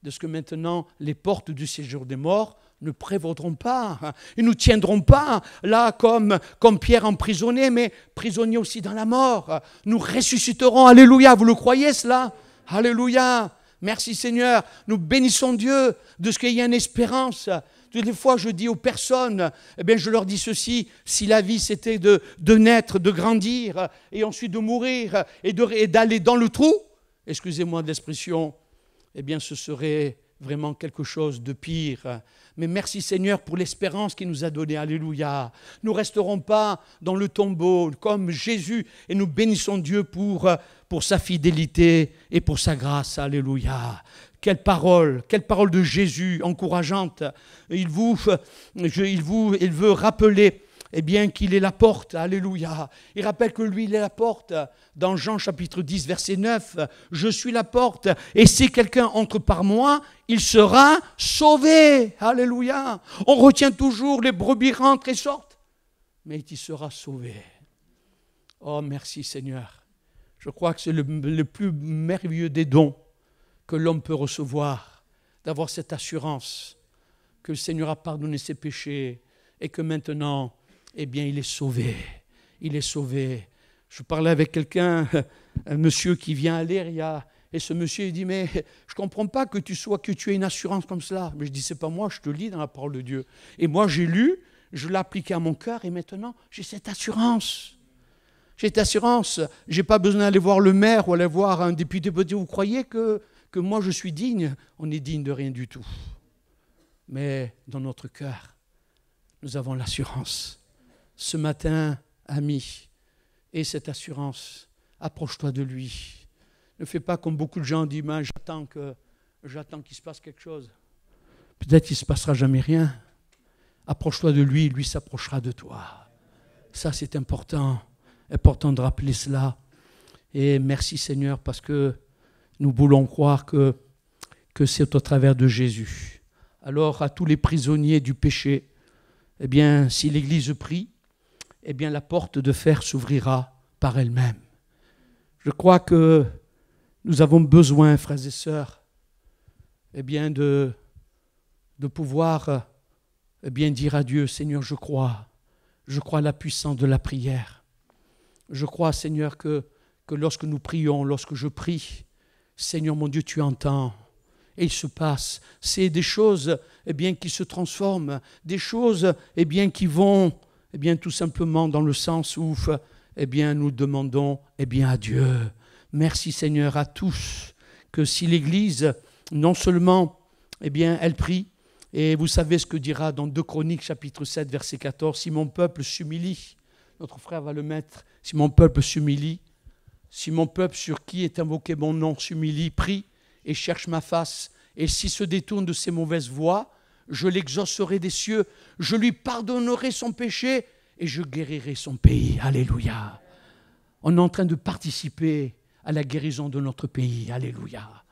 de ce que maintenant les portes du séjour des morts ne prévaudront pas. Ils ne nous tiendront pas là comme Pierre emprisonné, mais prisonnier aussi dans la mort. Nous ressusciterons. Alléluia. Vous le croyez cela? Alléluia. Merci Seigneur. Nous bénissons Dieu de ce qu'il y a une espérance. Toutes les fois, je dis aux personnes, je leur dis ceci, si la vie c'était de naître, de grandir, et ensuite de mourir, et d'aller dans le trou, excusez-moi de l'expression, ce serait vraiment quelque chose de pire. Mais merci Seigneur pour l'espérance qu'il nous a donnée. Alléluia. Nous ne resterons pas dans le tombeau comme Jésus et nous bénissons Dieu pour sa fidélité et pour sa grâce. Alléluia. Quelle parole de Jésus encourageante. Il veut rappeler qu'il est la porte. Alléluia. Il rappelle que lui, il est la porte. Dans Jean chapitre 10, verset 9, « Je suis la porte, et si quelqu'un entre par moi, il sera sauvé. » Alléluia. On retient toujours les brebis rentrent et sortent, mais il sera sauvé. Oh, merci Seigneur. Je crois que c'est le plus merveilleux des dons que l'homme peut recevoir, d'avoir cette assurance que le Seigneur a pardonné ses péchés et que maintenant, il est sauvé. Il est sauvé. Je parlais avec quelqu'un, un monsieur qui vient à l'Éria, et ce monsieur il dit, mais je ne comprends pas que tu aies une assurance comme cela. Mais je dis, c'est pas moi, je te lis dans la parole de Dieu. Et moi j'ai lu, je l'ai appliqué à mon cœur, et maintenant j'ai cette assurance. J'ai cette assurance. Je n'ai pas besoin d'aller voir le maire ou aller voir un député pour dire, vous croyez que moi je suis digne? On est digne de rien du tout. Mais dans notre cœur, nous avons l'assurance. Ce matin, ami, et cette assurance, approche-toi de lui. Ne fais pas comme beaucoup de gens disent, j'attends qu'il se passe quelque chose. Peut-être qu'il ne se passera jamais rien. Approche-toi de lui, lui s'approchera de toi. Ça, c'est important de rappeler cela. Et merci Seigneur, parce que nous voulons croire que c'est au travers de Jésus. Alors, à tous les prisonniers du péché, si l'Église prie, la porte de fer s'ouvrira par elle-même. Je crois que nous avons besoin, frères et sœurs, de pouvoir dire à Dieu, Seigneur, je crois à la puissance de la prière. Je crois, Seigneur, que lorsque nous prions, lorsque je prie, Seigneur mon Dieu, tu entends. Et il se passe. C'est des choses qui se transforment, des choses qui vont tout simplement dans le sens où nous demandons à Dieu. Merci Seigneur à tous, que si l'Église, non seulement elle prie, et vous savez ce que dira dans 2 Chroniques chapitre 7 verset 14, si mon peuple s'humilie, notre frère va le mettre, si mon peuple s'humilie, si mon peuple sur qui est invoqué mon nom s'humilie, prie et cherche ma face, et s'il se détourne de ses mauvaises voies, je l'exaucerai des cieux, je lui pardonnerai son péché et je guérirai son pays. Alléluia. On est en train de participer à la guérison de notre pays. Alléluia.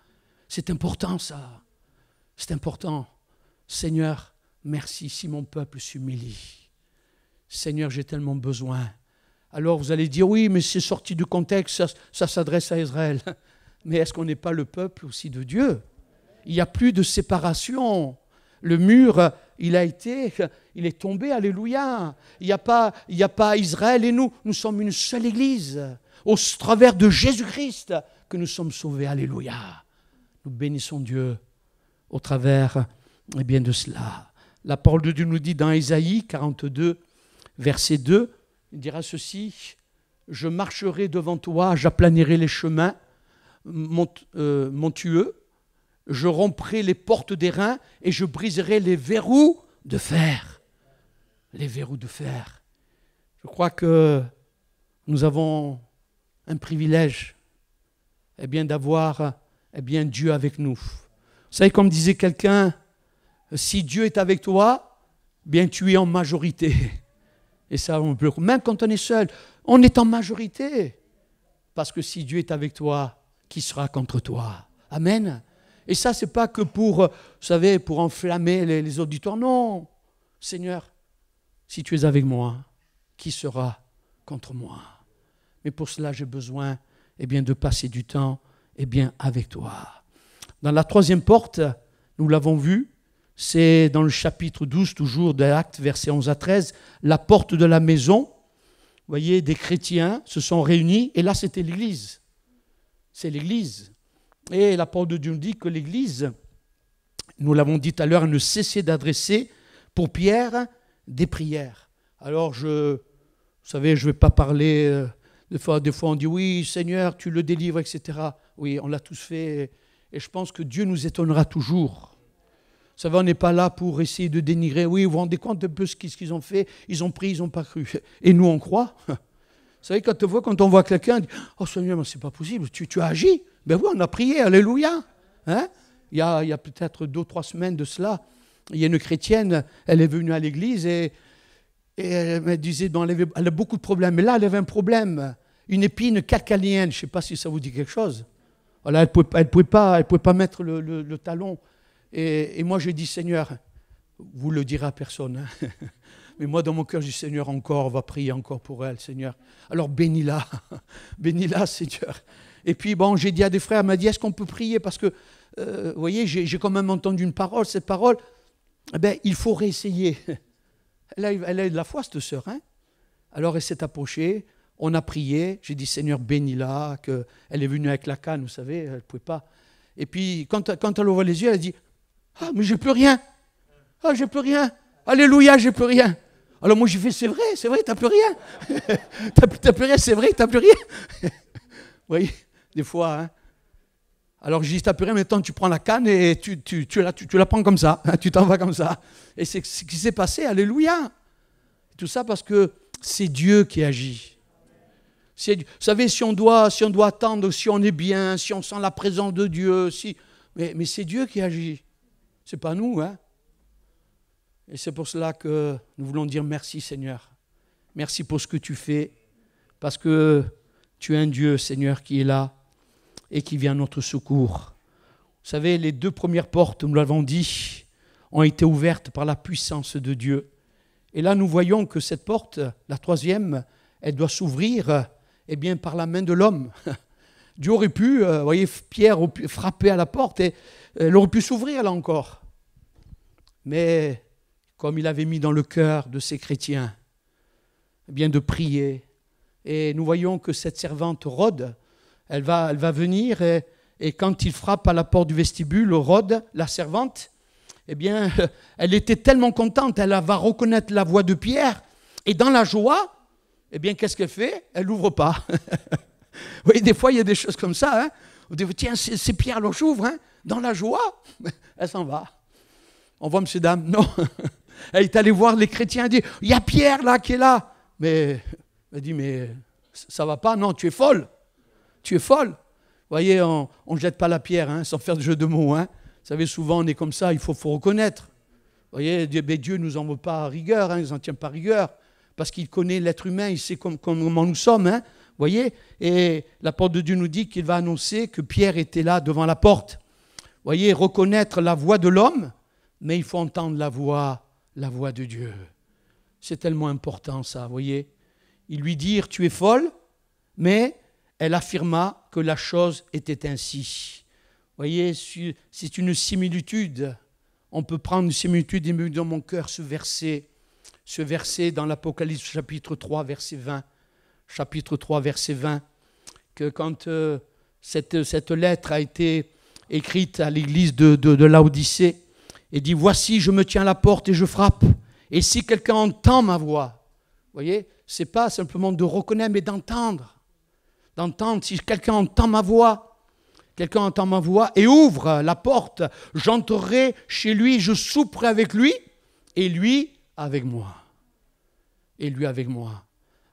C'est important ça. C'est important. Seigneur, merci si mon peuple s'humilie. Seigneur, j'ai tellement besoin. Alors vous allez dire, oui, mais c'est sorti du contexte, ça s'adresse à Israël. Mais est-ce qu'on n'est pas le peuple aussi de Dieu? Il n'y a plus de séparation. Le mur, il est tombé, alléluia. Il n'y a pas Israël et nous sommes une seule église. Au travers de Jésus-Christ que nous sommes sauvés, alléluia. Nous bénissons Dieu au travers de cela. La parole de Dieu nous dit dans Ésaïe 42, verset 2, il dira ceci, « Je marcherai devant toi, j'aplanirai les chemins montueux, je romprai les portes d'airain et je briserai les verrous de fer. » Les verrous de fer. Je crois que nous avons un privilège d'avoir Dieu avec nous. Vous savez, comme disait quelqu'un, si Dieu est avec toi, tu es en majorité. Et ça, même quand on est seul, on est en majorité. Parce que si Dieu est avec toi, qui sera contre toi? Amen. Et ça, ce n'est pas que pour enflammer les auditoires. Non, Seigneur, si tu es avec moi, qui sera contre moi? Mais pour cela, j'ai besoin de passer du temps avec toi. Dans la troisième porte, nous l'avons vu, c'est dans le chapitre 12, toujours de Actes, versets 11 à 13, la porte de la maison. Vous voyez, des chrétiens se sont réunis, et là, c'était l'Église. C'est l'Église. Et la parole de Dieu nous dit que l'Église, nous l'avons dit tout à l'heure, ne cessait d'adresser pour Pierre des prières. Alors, vous savez, je ne vais pas parler, des fois on dit, oui, Seigneur, tu le délivres, etc. Oui, on l'a tous fait, et je pense que Dieu nous étonnera toujours. savez, on n'est pas là pour essayer de dénigrer. Oui, vous vous rendez compte un peu ce qu'ils ont fait? Ils ont pris, ils n'ont pas cru. Et nous, on croit. Vous savez, quand on voit quelqu'un, on dit « Oh Seigneur, mais c'est pas possible, tu as agi ». Ben oui, on a prié, alléluia. Hein? Il y a peut-être 2 ou 3 semaines de cela, il y a une chrétienne, elle est venue à l'église et elle me disait, bon, elle a beaucoup de problèmes. Mais là, elle avait un problème, une épine calcanéenne, je ne sais pas si ça vous dit quelque chose. Voilà, elle ne pouvait pas mettre le talon. Et moi, j'ai dit, Seigneur, vous ne le direz à personne. Hein. Mais moi, dans mon cœur, j'ai dit, Seigneur, encore, on va prier encore pour elle, Seigneur. Alors, bénis-la, bénis-la, Seigneur. Et puis, bon, j'ai dit à des frères, elle m'a dit, est-ce qu'on peut prier? Parce que, vous voyez, j'ai quand même entendu une parole. Cette parole, eh bien, il faut réessayer. Elle a de la foi, cette sœur. Hein? Alors, elle s'est approchée, on a prié. J'ai dit, Seigneur, bénis-la. Elle est venue avec la canne, vous savez, elle ne pouvait pas. Et puis, quand elle ouvre les yeux, elle a dit, ah, mais je n'ai plus rien. Ah, j'ai plus rien. Alléluia, j'ai plus rien. Alors, moi, j'ai fait, c'est vrai, tu n'as plus rien. T'as plus rien, c'est vrai, tu n'as plus rien. Vous voyez, des fois, hein. Alors je dis, t'as plus rien, maintenant tu prends la canne et tu la prends comme ça, hein, tu t'en vas comme ça. Et c'est ce qui s'est passé, alléluia. Tout ça parce que c'est Dieu qui agit. Vous savez, si on doit attendre, si on est bien, si on sent la présence de Dieu, mais c'est Dieu qui agit. C'est pas nous, hein. Et c'est pour cela que nous voulons dire merci Seigneur. Merci pour ce que tu fais, parce que tu es un Dieu, Seigneur, qui est là et qui vient à notre secours. Vous savez, les 2 premières portes, nous l'avons dit, ont été ouvertes par la puissance de Dieu. Et là, nous voyons que cette porte, la 3e, elle doit s'ouvrir bien, par la main de l'homme. Dieu aurait pu, vous voyez, Pierre aurait pu frapper à la porte et elle aurait pu s'ouvrir là encore. Mais comme il avait mis dans le cœur de ces chrétiens, bien de prier. Et nous voyons que cette servante Rhode, elle va venir et quand il frappe à la porte du vestibule, Rhode, la servante, eh bien, elle était tellement contente, elle va reconnaître la voix de Pierre, et dans la joie, eh bien, qu'est-ce qu'elle fait? Elle n'ouvre pas. Vous voyez, des fois, il y a des choses comme ça. Hein? On dit, tiens, c'est Pierre, alors j'ouvre. Hein? Dans la joie, elle s'en va. On voit, monsieur, dame, non. Elle est allée voir les chrétiens, elle dit, il y a Pierre là qui est là. Mais elle dit, mais ça ne va pas, non, tu es folle. Tu es folle. Vous voyez, on ne jette pas la pierre, hein, sans faire de jeu de mots. Hein. Vous savez, souvent, on est comme ça, il faut reconnaître. Vous voyez, Dieu ne nous en veut pas à rigueur, hein, il ne nous en tient pas à rigueur, parce qu'il connaît l'être humain, il sait comment nous sommes. Hein, vous voyez, et la porte de Dieu nous dit qu'il va annoncer que Pierre était là devant la porte. Vous voyez, reconnaître la voix de l'homme, mais il faut entendre la voix de Dieu. C'est tellement important ça, vous voyez. Il lui dit, tu es folle, mais elle affirma que la chose était ainsi. Vous voyez, c'est une similitude. On peut prendre une similitude et me dans mon cœur ce verset dans l'Apocalypse chapitre 3, verset 20. Chapitre 3, verset 20, que quand cette lettre a été écrite à l'église de Laodicée, et dit, voici, je me tiens à la porte et je frappe. Et si quelqu'un entend ma voix, vous voyez, ce n'est pas simplement de reconnaître, mais d'entendre. D'entendre, si quelqu'un entend ma voix et ouvre la porte, j'entrerai chez lui, je souperai avec lui, et lui avec moi. Et lui avec moi.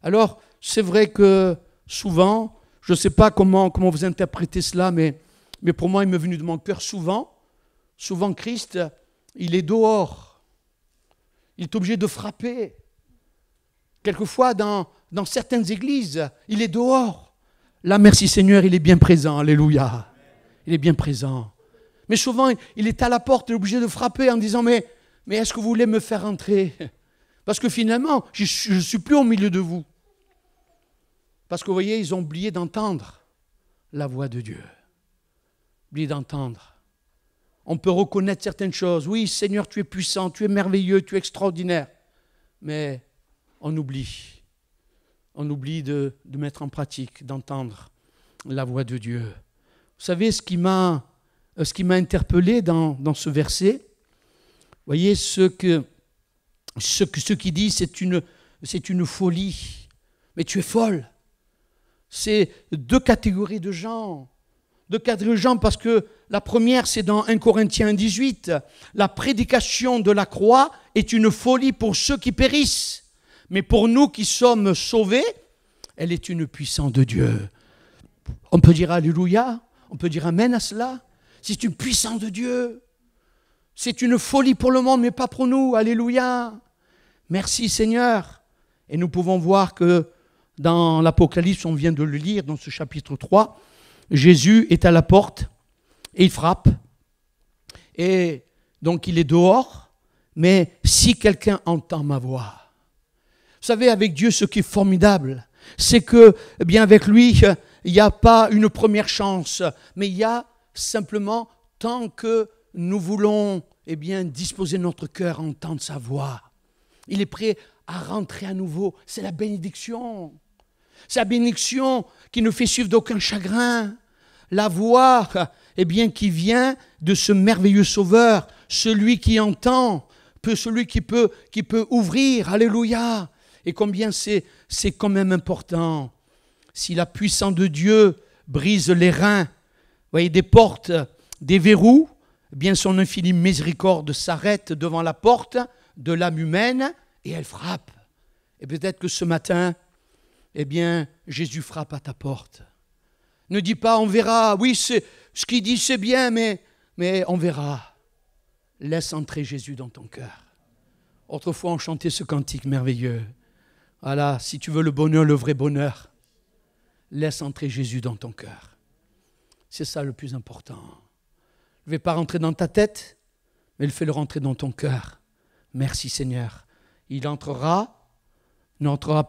Alors, c'est vrai que souvent, je ne sais pas comment vous interprétez cela, mais pour moi, il m'est venu de mon cœur souvent Christ, il est dehors. Il est obligé de frapper. Quelquefois, dans certaines églises, il est dehors. Là, merci Seigneur, il est bien présent. Alléluia. Il est bien présent. Mais souvent, il est à la porte, il est obligé de frapper en disant, mais est-ce que vous voulez me faire entrer? Parce que finalement, je ne suis plus au milieu de vous. Parce que vous voyez, ils ont oublié d'entendre la voix de Dieu. Oublié d'entendre. On peut reconnaître certaines choses. Oui, Seigneur, tu es puissant, tu es merveilleux, tu es extraordinaire. Mais on oublie. On oublie de mettre en pratique, d'entendre la voix de Dieu. Vous savez, ce qui m'a interpellé dans ce verset, vous voyez, ce qui dit, c'est une folie. Mais tu es folle. C'est 2 catégories de gens. de 4 gens parce que la première, c'est dans 1 Corinthiens 18. La prédication de la croix est une folie pour ceux qui périssent. Mais pour nous qui sommes sauvés, elle est une puissance de Dieu. On peut dire Alléluia, on peut dire Amen à cela. C'est une puissance de Dieu. C'est une folie pour le monde, mais pas pour nous. Alléluia. Merci Seigneur. Et nous pouvons voir que dans l'Apocalypse, on vient de le lire dans ce chapitre 3, Jésus est à la porte et il frappe. Et donc il est dehors, mais si quelqu'un entend ma voix. Vous savez, avec Dieu, ce qui est formidable, c'est que, eh bien, avec lui, il n'y a pas une première chance, mais il y a simplement, tant que nous voulons, eh bien, disposer notre cœur à entendre sa voix. Il est prêt à rentrer à nouveau. C'est la bénédiction. C'est la bénédiction qui ne fait suivre d'aucun chagrin. La voix, eh bien, qui vient de ce merveilleux Sauveur, celui qui entend, celui qui peut ouvrir. Alléluia. Et combien c'est quand même important. Si la puissance de Dieu brise les reins, vous voyez, des portes, des verrous, eh bien son infinie miséricorde s'arrête devant la porte de l'âme humaine et elle frappe. Et peut-être que ce matin, eh bien, Jésus frappe à ta porte. Ne dis pas, on verra, oui, ce qu'il dit c'est bien, mais on verra. Laisse entrer Jésus dans ton cœur. Autrefois, on chantait ce cantique merveilleux. Voilà, si tu veux le bonheur, le vrai bonheur, laisse entrer Jésus dans ton cœur. C'est ça le plus important. Ne vais pas rentrer dans ta tête, mais fais-le rentrer dans ton cœur. Merci Seigneur. Il n'entrera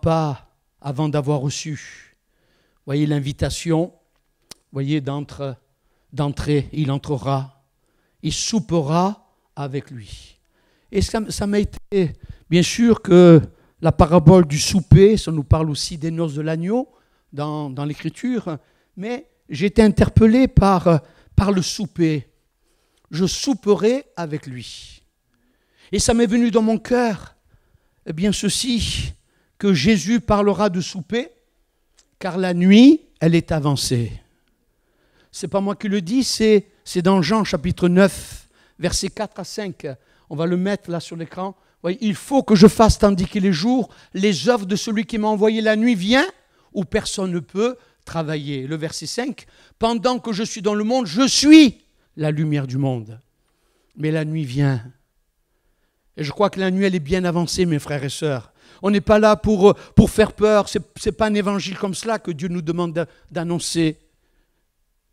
pas avant d'avoir reçu. Voyez l'invitation, voyez d'entrer, il entrera, il soupera avec lui. Et ça m'a été, bien sûr que la parabole du souper, ça nous parle aussi des noces de l'agneau dans l'Écriture, mais j'ai été interpellé par le souper. Je souperai avec lui. Et ça m'est venu dans mon cœur, eh bien ceci, que Jésus parlera de souper, car la nuit, elle est avancée. C'est pas moi qui le dis, c'est dans Jean chapitre 9, versets 4 à 5. On va le mettre là sur l'écran. Voyez, il faut que je fasse tandis qu'il est jour, les œuvres de celui qui m'a envoyé. La nuit vient où personne ne peut travailler. Le verset 5, pendant que je suis dans le monde, je suis la lumière du monde. Mais la nuit vient. Et je crois que la nuit, elle est bien avancée, mes frères et sœurs. On n'est pas là pour faire peur. Ce n'est pas un évangile comme cela que Dieu nous demande d'annoncer.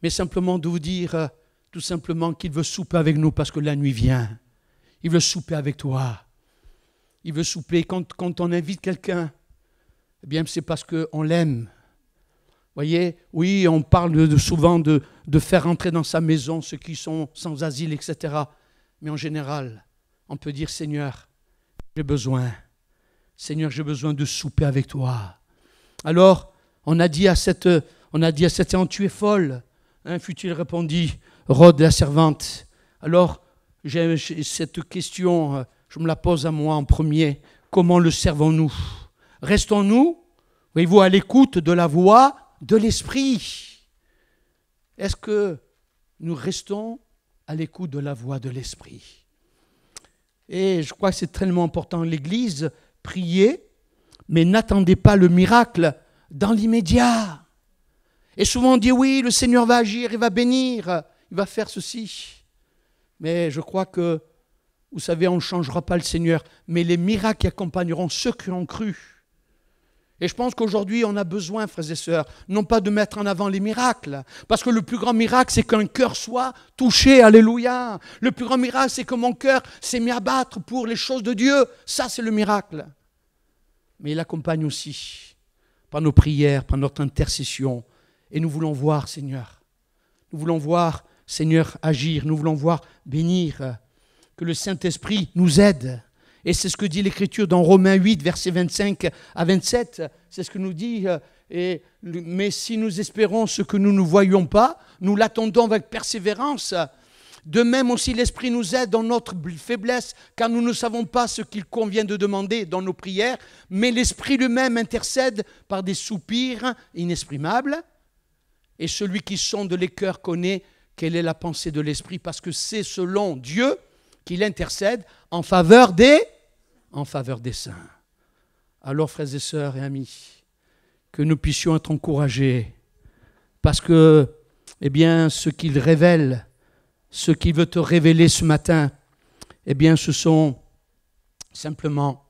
Mais simplement de vous dire, tout simplement, qu'il veut souper avec nous parce que la nuit vient. Il veut souper avec toi. Il veut souper. Quand on invite quelqu'un, eh bien, c'est parce qu'on l'aime. Voyez, oui, on parle souvent de faire entrer dans sa maison ceux qui sont sans asile, etc. Mais en général, on peut dire, Seigneur, j'ai besoin. Seigneur, j'ai besoin de souper avec toi. Alors, on a dit à cette femme, tu es folle. Hein, fut-il répondit, Rode la servante. Alors, j'ai cette question, je me la pose à moi en premier. Comment le servons-nous? Restons-nous, voyez-vous, à l'écoute de la voix de l'Esprit? Est-ce que nous restons à l'écoute de la voix de l'Esprit? Et je crois que c'est tellement important. L'Église, priez, mais n'attendez pas le miracle dans l'immédiat. Et souvent on dit oui, le Seigneur va agir, il va bénir, il va faire ceci. Mais je crois que, vous savez, on ne changera pas le Seigneur, mais les miracles qui accompagneront ceux qui ont cru. Et je pense qu'aujourd'hui, on a besoin, frères et sœurs, non pas de mettre en avant les miracles, parce que le plus grand miracle, c'est qu'un cœur soit touché, alléluia. Le plus grand miracle, c'est que mon cœur s'est mis à battre pour les choses de Dieu. Ça, c'est le miracle. Mais il accompagne aussi par nos prières, par notre intercession. Et nous voulons voir, Seigneur. Nous voulons voir, Seigneur, agir. Nous voulons voir bénir. Que le Saint-Esprit nous aide. Et c'est ce que dit l'Écriture dans Romains 8, versets 25 à 27. C'est ce que nous dit. Mais si nous espérons ce que nous ne voyons pas, nous l'attendons avec persévérance. De même aussi l'Esprit nous aide dans notre faiblesse, car nous ne savons pas ce qu'il convient de demander dans nos prières, mais l'Esprit lui-même intercède par des soupirs inexprimables. Et celui qui sonde les cœurs connaît quelle est la pensée de l'Esprit, parce que c'est selon Dieu qu'il intercède en faveur des saints. Alors, frères et sœurs et amis, que nous puissions être encouragés, parce que, eh bien, ce qu'il révèle, ce qu'il veut te révéler ce matin, eh bien, ce sont simplement,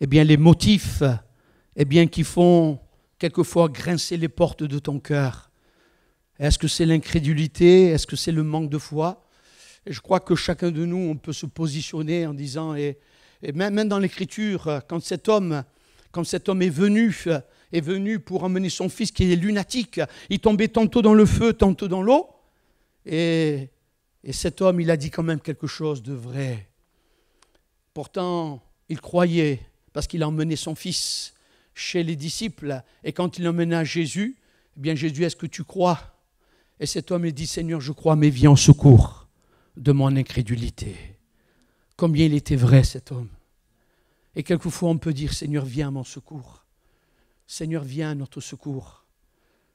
eh bien, les motifs, eh bien, qui font quelquefois grincer les portes de ton cœur. Est-ce que c'est l'incrédulité? Est-ce que c'est le manque de foi? Et je crois que chacun de nous, on peut se positionner en disant, et même dans l'Écriture, quand cet homme est venu pour emmener son fils qui est lunatique, il tombait tantôt dans le feu, tantôt dans l'eau, et cet homme, il a dit quand même quelque chose de vrai. Pourtant, il croyait, parce qu'il a emmené son fils chez les disciples, et quand il l'emmena à Jésus, eh bien Jésus, est-ce que tu crois? Et cet homme, il dit, Seigneur, je crois, mais viens en secours de mon incrédulité. Combien il était vrai, cet homme. Et quelquefois, on peut dire, Seigneur, viens à mon secours. Seigneur, viens à notre secours.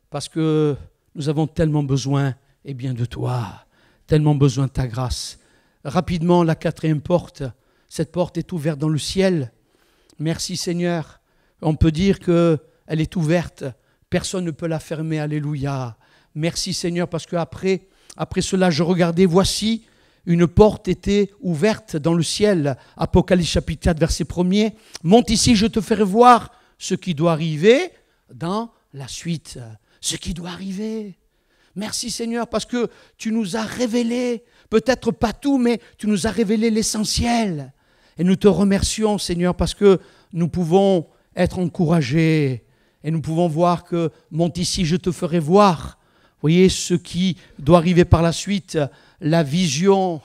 Parce que nous avons tellement besoin, eh bien, de toi, tellement besoin de ta grâce. Rapidement, la 4e porte, cette porte est ouverte dans le ciel. Merci, Seigneur. On peut dire qu'elle est ouverte. Personne ne peut la fermer. Alléluia. Merci, Seigneur, parce qu'après cela, je regardais, voici, une porte était ouverte dans le ciel. Apocalypse chapitre 4, verset 1er. Monte ici, je te ferai voir ce qui doit arriver dans la suite. Ce qui doit arriver. Merci, Seigneur, parce que tu nous as révélé, peut-être pas tout, mais tu nous as révélé l'essentiel. Et nous te remercions, Seigneur, parce que nous pouvons être encouragés et nous pouvons voir que, monte ici, je te ferai voir. Vous voyez, ce qui doit arriver par la suite, la vision.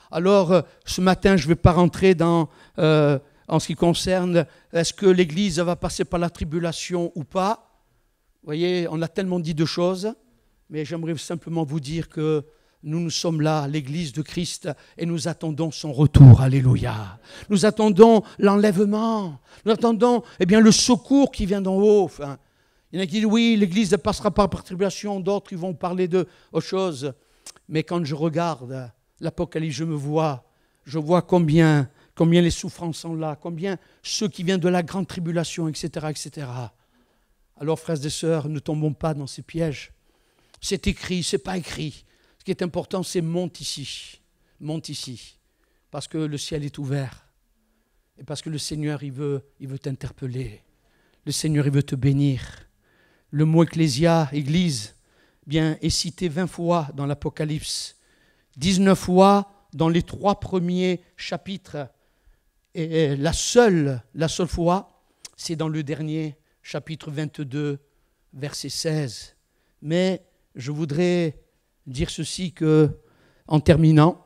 Alors, ce matin, je ne vais pas rentrer en ce qui concerne, est-ce que l'Église va passer par la tribulation ou pas? Vous voyez, on a tellement dit de choses, mais j'aimerais simplement vous dire que nous sommes là, l'Église de Christ, et nous attendons son retour. Alléluia. Nous attendons l'enlèvement. Nous attendons le secours qui vient d'en haut. Enfin, il y en a qui disent, oui, l'Église ne passera pas par tribulation, d'autres ils vont parler d'autre chose. Mais quand je regarde l'Apocalypse, je vois combien les souffrances sont là, combien ceux qui viennent de la grande tribulation, etc., etc. Alors, frères et sœurs, ne tombons pas dans ces pièges. C'est écrit, c'est pas écrit. Ce qui est important, c'est monte ici, parce que le ciel est ouvert et parce que le Seigneur, il veut t'interpeller. Le Seigneur, il veut te bénir. Le mot ecclésia, église, bien, est cité 20 fois dans l'Apocalypse, 19 fois dans les 3 premiers chapitres. Et la seule fois, c'est dans le dernier chapitre 22, verset 16. Mais je voudrais dire ceci en terminant,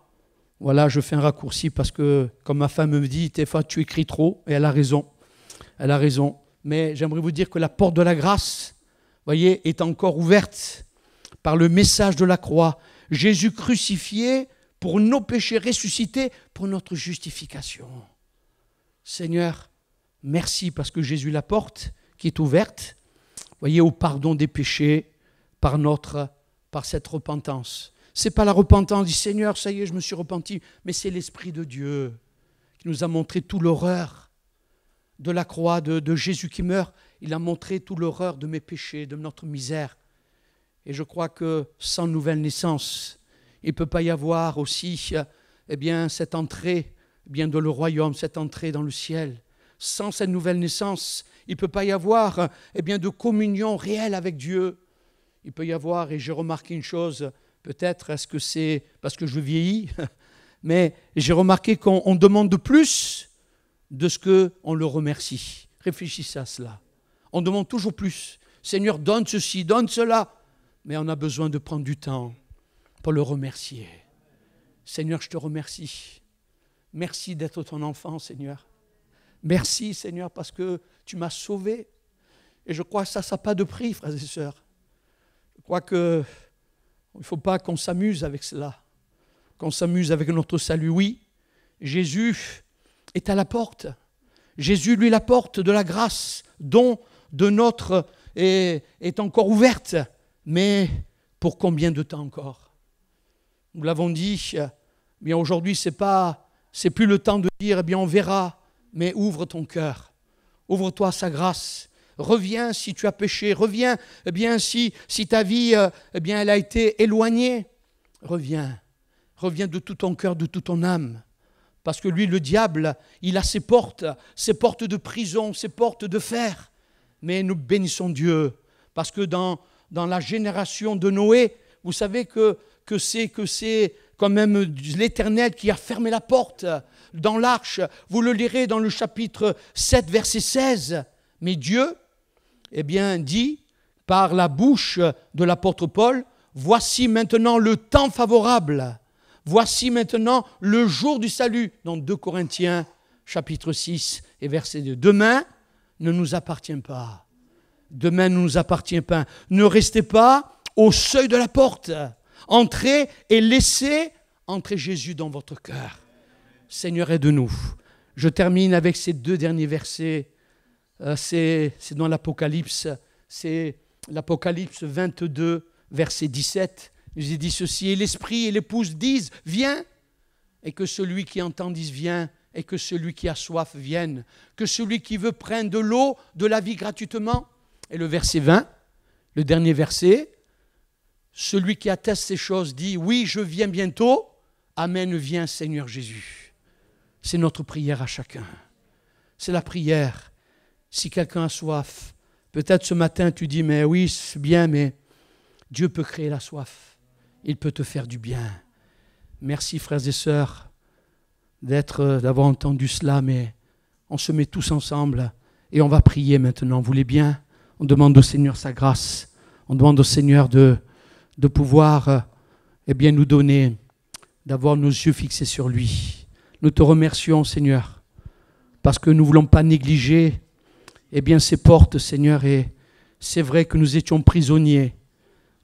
voilà, je fais un raccourci parce que, comme ma femme me dit, des fois tu écris trop, et elle a raison. Mais j'aimerais vous dire que la porte de la grâce, voyez, est encore ouverte par le message de la croix. Jésus crucifié pour nos péchés, ressuscité pour notre justification. Seigneur, merci parce que Jésus, la porte qui est ouverte, voyez, au pardon des péchés par cette repentance. Ce n'est pas la repentance, dit Seigneur, ça y est, je me suis repenti, mais c'est l'Esprit de Dieu qui nous a montré toute l'horreur de la croix, de Jésus qui meurt. Il a montré toute l'horreur de mes péchés, de notre misère. Et je crois que sans nouvelle naissance, il ne peut pas y avoir aussi cette entrée dans le royaume, cette entrée dans le ciel. Sans cette nouvelle naissance, il ne peut pas y avoir de communion réelle avec Dieu. Il peut y avoir, et j'ai remarqué une chose, peut-être est-ce que c'est parce que je vieillis, mais j'ai remarqué qu'on demande de plus de ce qu'on le remercie. Réfléchissez à cela. On demande toujours plus. Seigneur, donne ceci, donne cela. Mais on a besoin de prendre du temps pour le remercier. Seigneur, je te remercie. Merci d'être ton enfant, Seigneur. Merci, Seigneur, parce que tu m'as sauvé. Et je crois que ça n'a pas de prix, frères et sœurs. Je crois qu'il ne faut pas qu'on s'amuse avec cela, qu'on s'amuse avec notre salut. Oui, Jésus est à la porte. Jésus, lui, la porte de la grâce, dont de notre est encore ouverte. Mais Pour combien de temps encore? Nous l'avons dit, bien aujourd'hui, c'est plus le temps de dire, eh bien on verra, mais ouvre ton cœur, ouvre-toi à sa grâce. Reviens si tu as péché, reviens eh bien, si ta vie eh bien, elle a été éloignée. Reviens de tout ton cœur, de toute ton âme. Parce que lui, le diable, il a ses portes de prison, ses portes de fer. Mais nous bénissons Dieu, parce que dans la génération de Noé, vous savez que c'est quand même l'Éternel qui a fermé la porte dans l'arche. Vous le lirez dans le chapitre 7, verset 16. Mais Dieu, eh bien, dit par la bouche de l'apôtre Paul, voici maintenant le temps favorable. Voici maintenant le jour du salut. Dans 2 Corinthiens, chapitre 6 et verset 2. Demain ne nous appartient pas. Demain ne nous appartient pas. Ne restez pas au seuil de la porte. Entrez et laissez entrer Jésus dans votre cœur. Seigneur, aide-nous. Je termine avec ces 2 derniers versets. C'est dans l'Apocalypse. C'est l'Apocalypse 22, verset 17. Il dit ceci, et l'Esprit et l'Épouse disent, viens, et que celui qui entend dise, viens, et que celui qui a soif vienne, que celui qui veut prendre de l'eau de la vie gratuitement. Et le verset 20, le dernier verset, celui qui atteste ces choses dit, oui, je viens bientôt, amen, viens Seigneur Jésus. C'est notre prière à chacun. C'est la prière. Si quelqu'un a soif, peut-être ce matin tu dis, mais oui, c'est bien, mais Dieu peut créer la soif. Il peut te faire du bien. Merci frères et sœurs d'avoir entendu cela, mais on se met tous ensemble et on va prier maintenant. Vous voulez bien? On demande au Seigneur sa grâce. On demande au Seigneur de pouvoir eh bien, nous donner, d'avoir nos yeux fixés sur lui. Nous te remercions, Seigneur, parce que nous ne voulons pas négliger eh bien, ces portes, Seigneur. Et c'est vrai que nous étions prisonniers,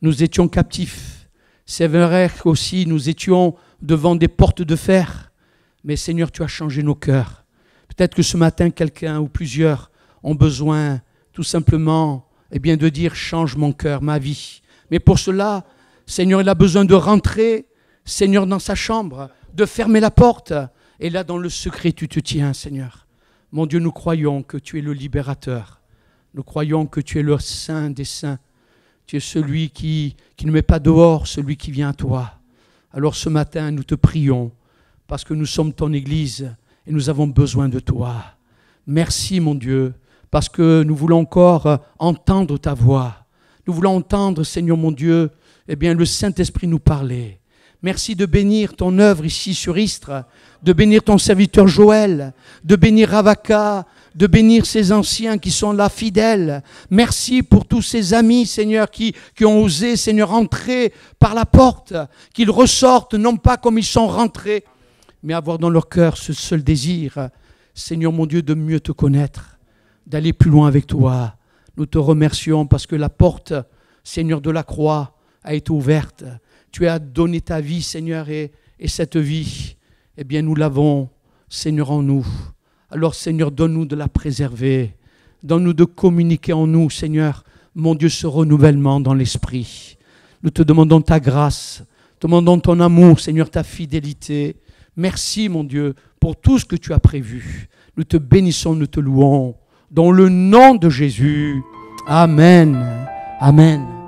nous étions captifs. C'est vrai qu'aussi nous étions devant des portes de fer. Mais Seigneur, tu as changé nos cœurs. Peut-être que ce matin, quelqu'un ou plusieurs ont besoin tout simplement eh bien, de dire « change mon cœur, ma vie ». Mais pour cela, Seigneur, il a besoin de rentrer, Seigneur, dans sa chambre, de fermer la porte. Et là, dans le secret, tu te tiens, Seigneur. Mon Dieu, nous croyons que tu es le libérateur. Nous croyons que tu es le Saint des saints. Tu es celui qui ne met pas dehors, celui qui vient à toi. Alors ce matin, nous te prions parce que nous sommes ton Église et nous avons besoin de toi. Merci mon Dieu, parce que nous voulons encore entendre ta voix. Nous voulons entendre, Seigneur mon Dieu, eh bien, le Saint-Esprit nous parler. Merci de bénir ton œuvre ici sur Istres, de bénir ton serviteur Joël, de bénir Ravaka, de bénir ces anciens qui sont là fidèles. Merci pour tous ces amis, Seigneur, qui ont osé, Seigneur, entrer par la porte, qu'ils ressortent, non pas comme ils sont rentrés, mais avoir dans leur cœur ce seul désir, Seigneur mon Dieu, de mieux te connaître, d'aller plus loin avec toi. Nous te remercions parce que la porte, Seigneur, de la croix a été ouverte. Tu as donné ta vie, Seigneur, et cette vie, eh bien, nous l'avons, Seigneur, en nous. Alors, Seigneur, donne-nous de la préserver. Donne-nous de communiquer en nous, Seigneur, mon Dieu, ce renouvellement dans l'esprit. Nous te demandons ta grâce, te demandons ton amour, Seigneur, ta fidélité. Merci, mon Dieu, pour tout ce que tu as prévu. Nous te bénissons, nous te louons. Dans le nom de Jésus. Amen. Amen.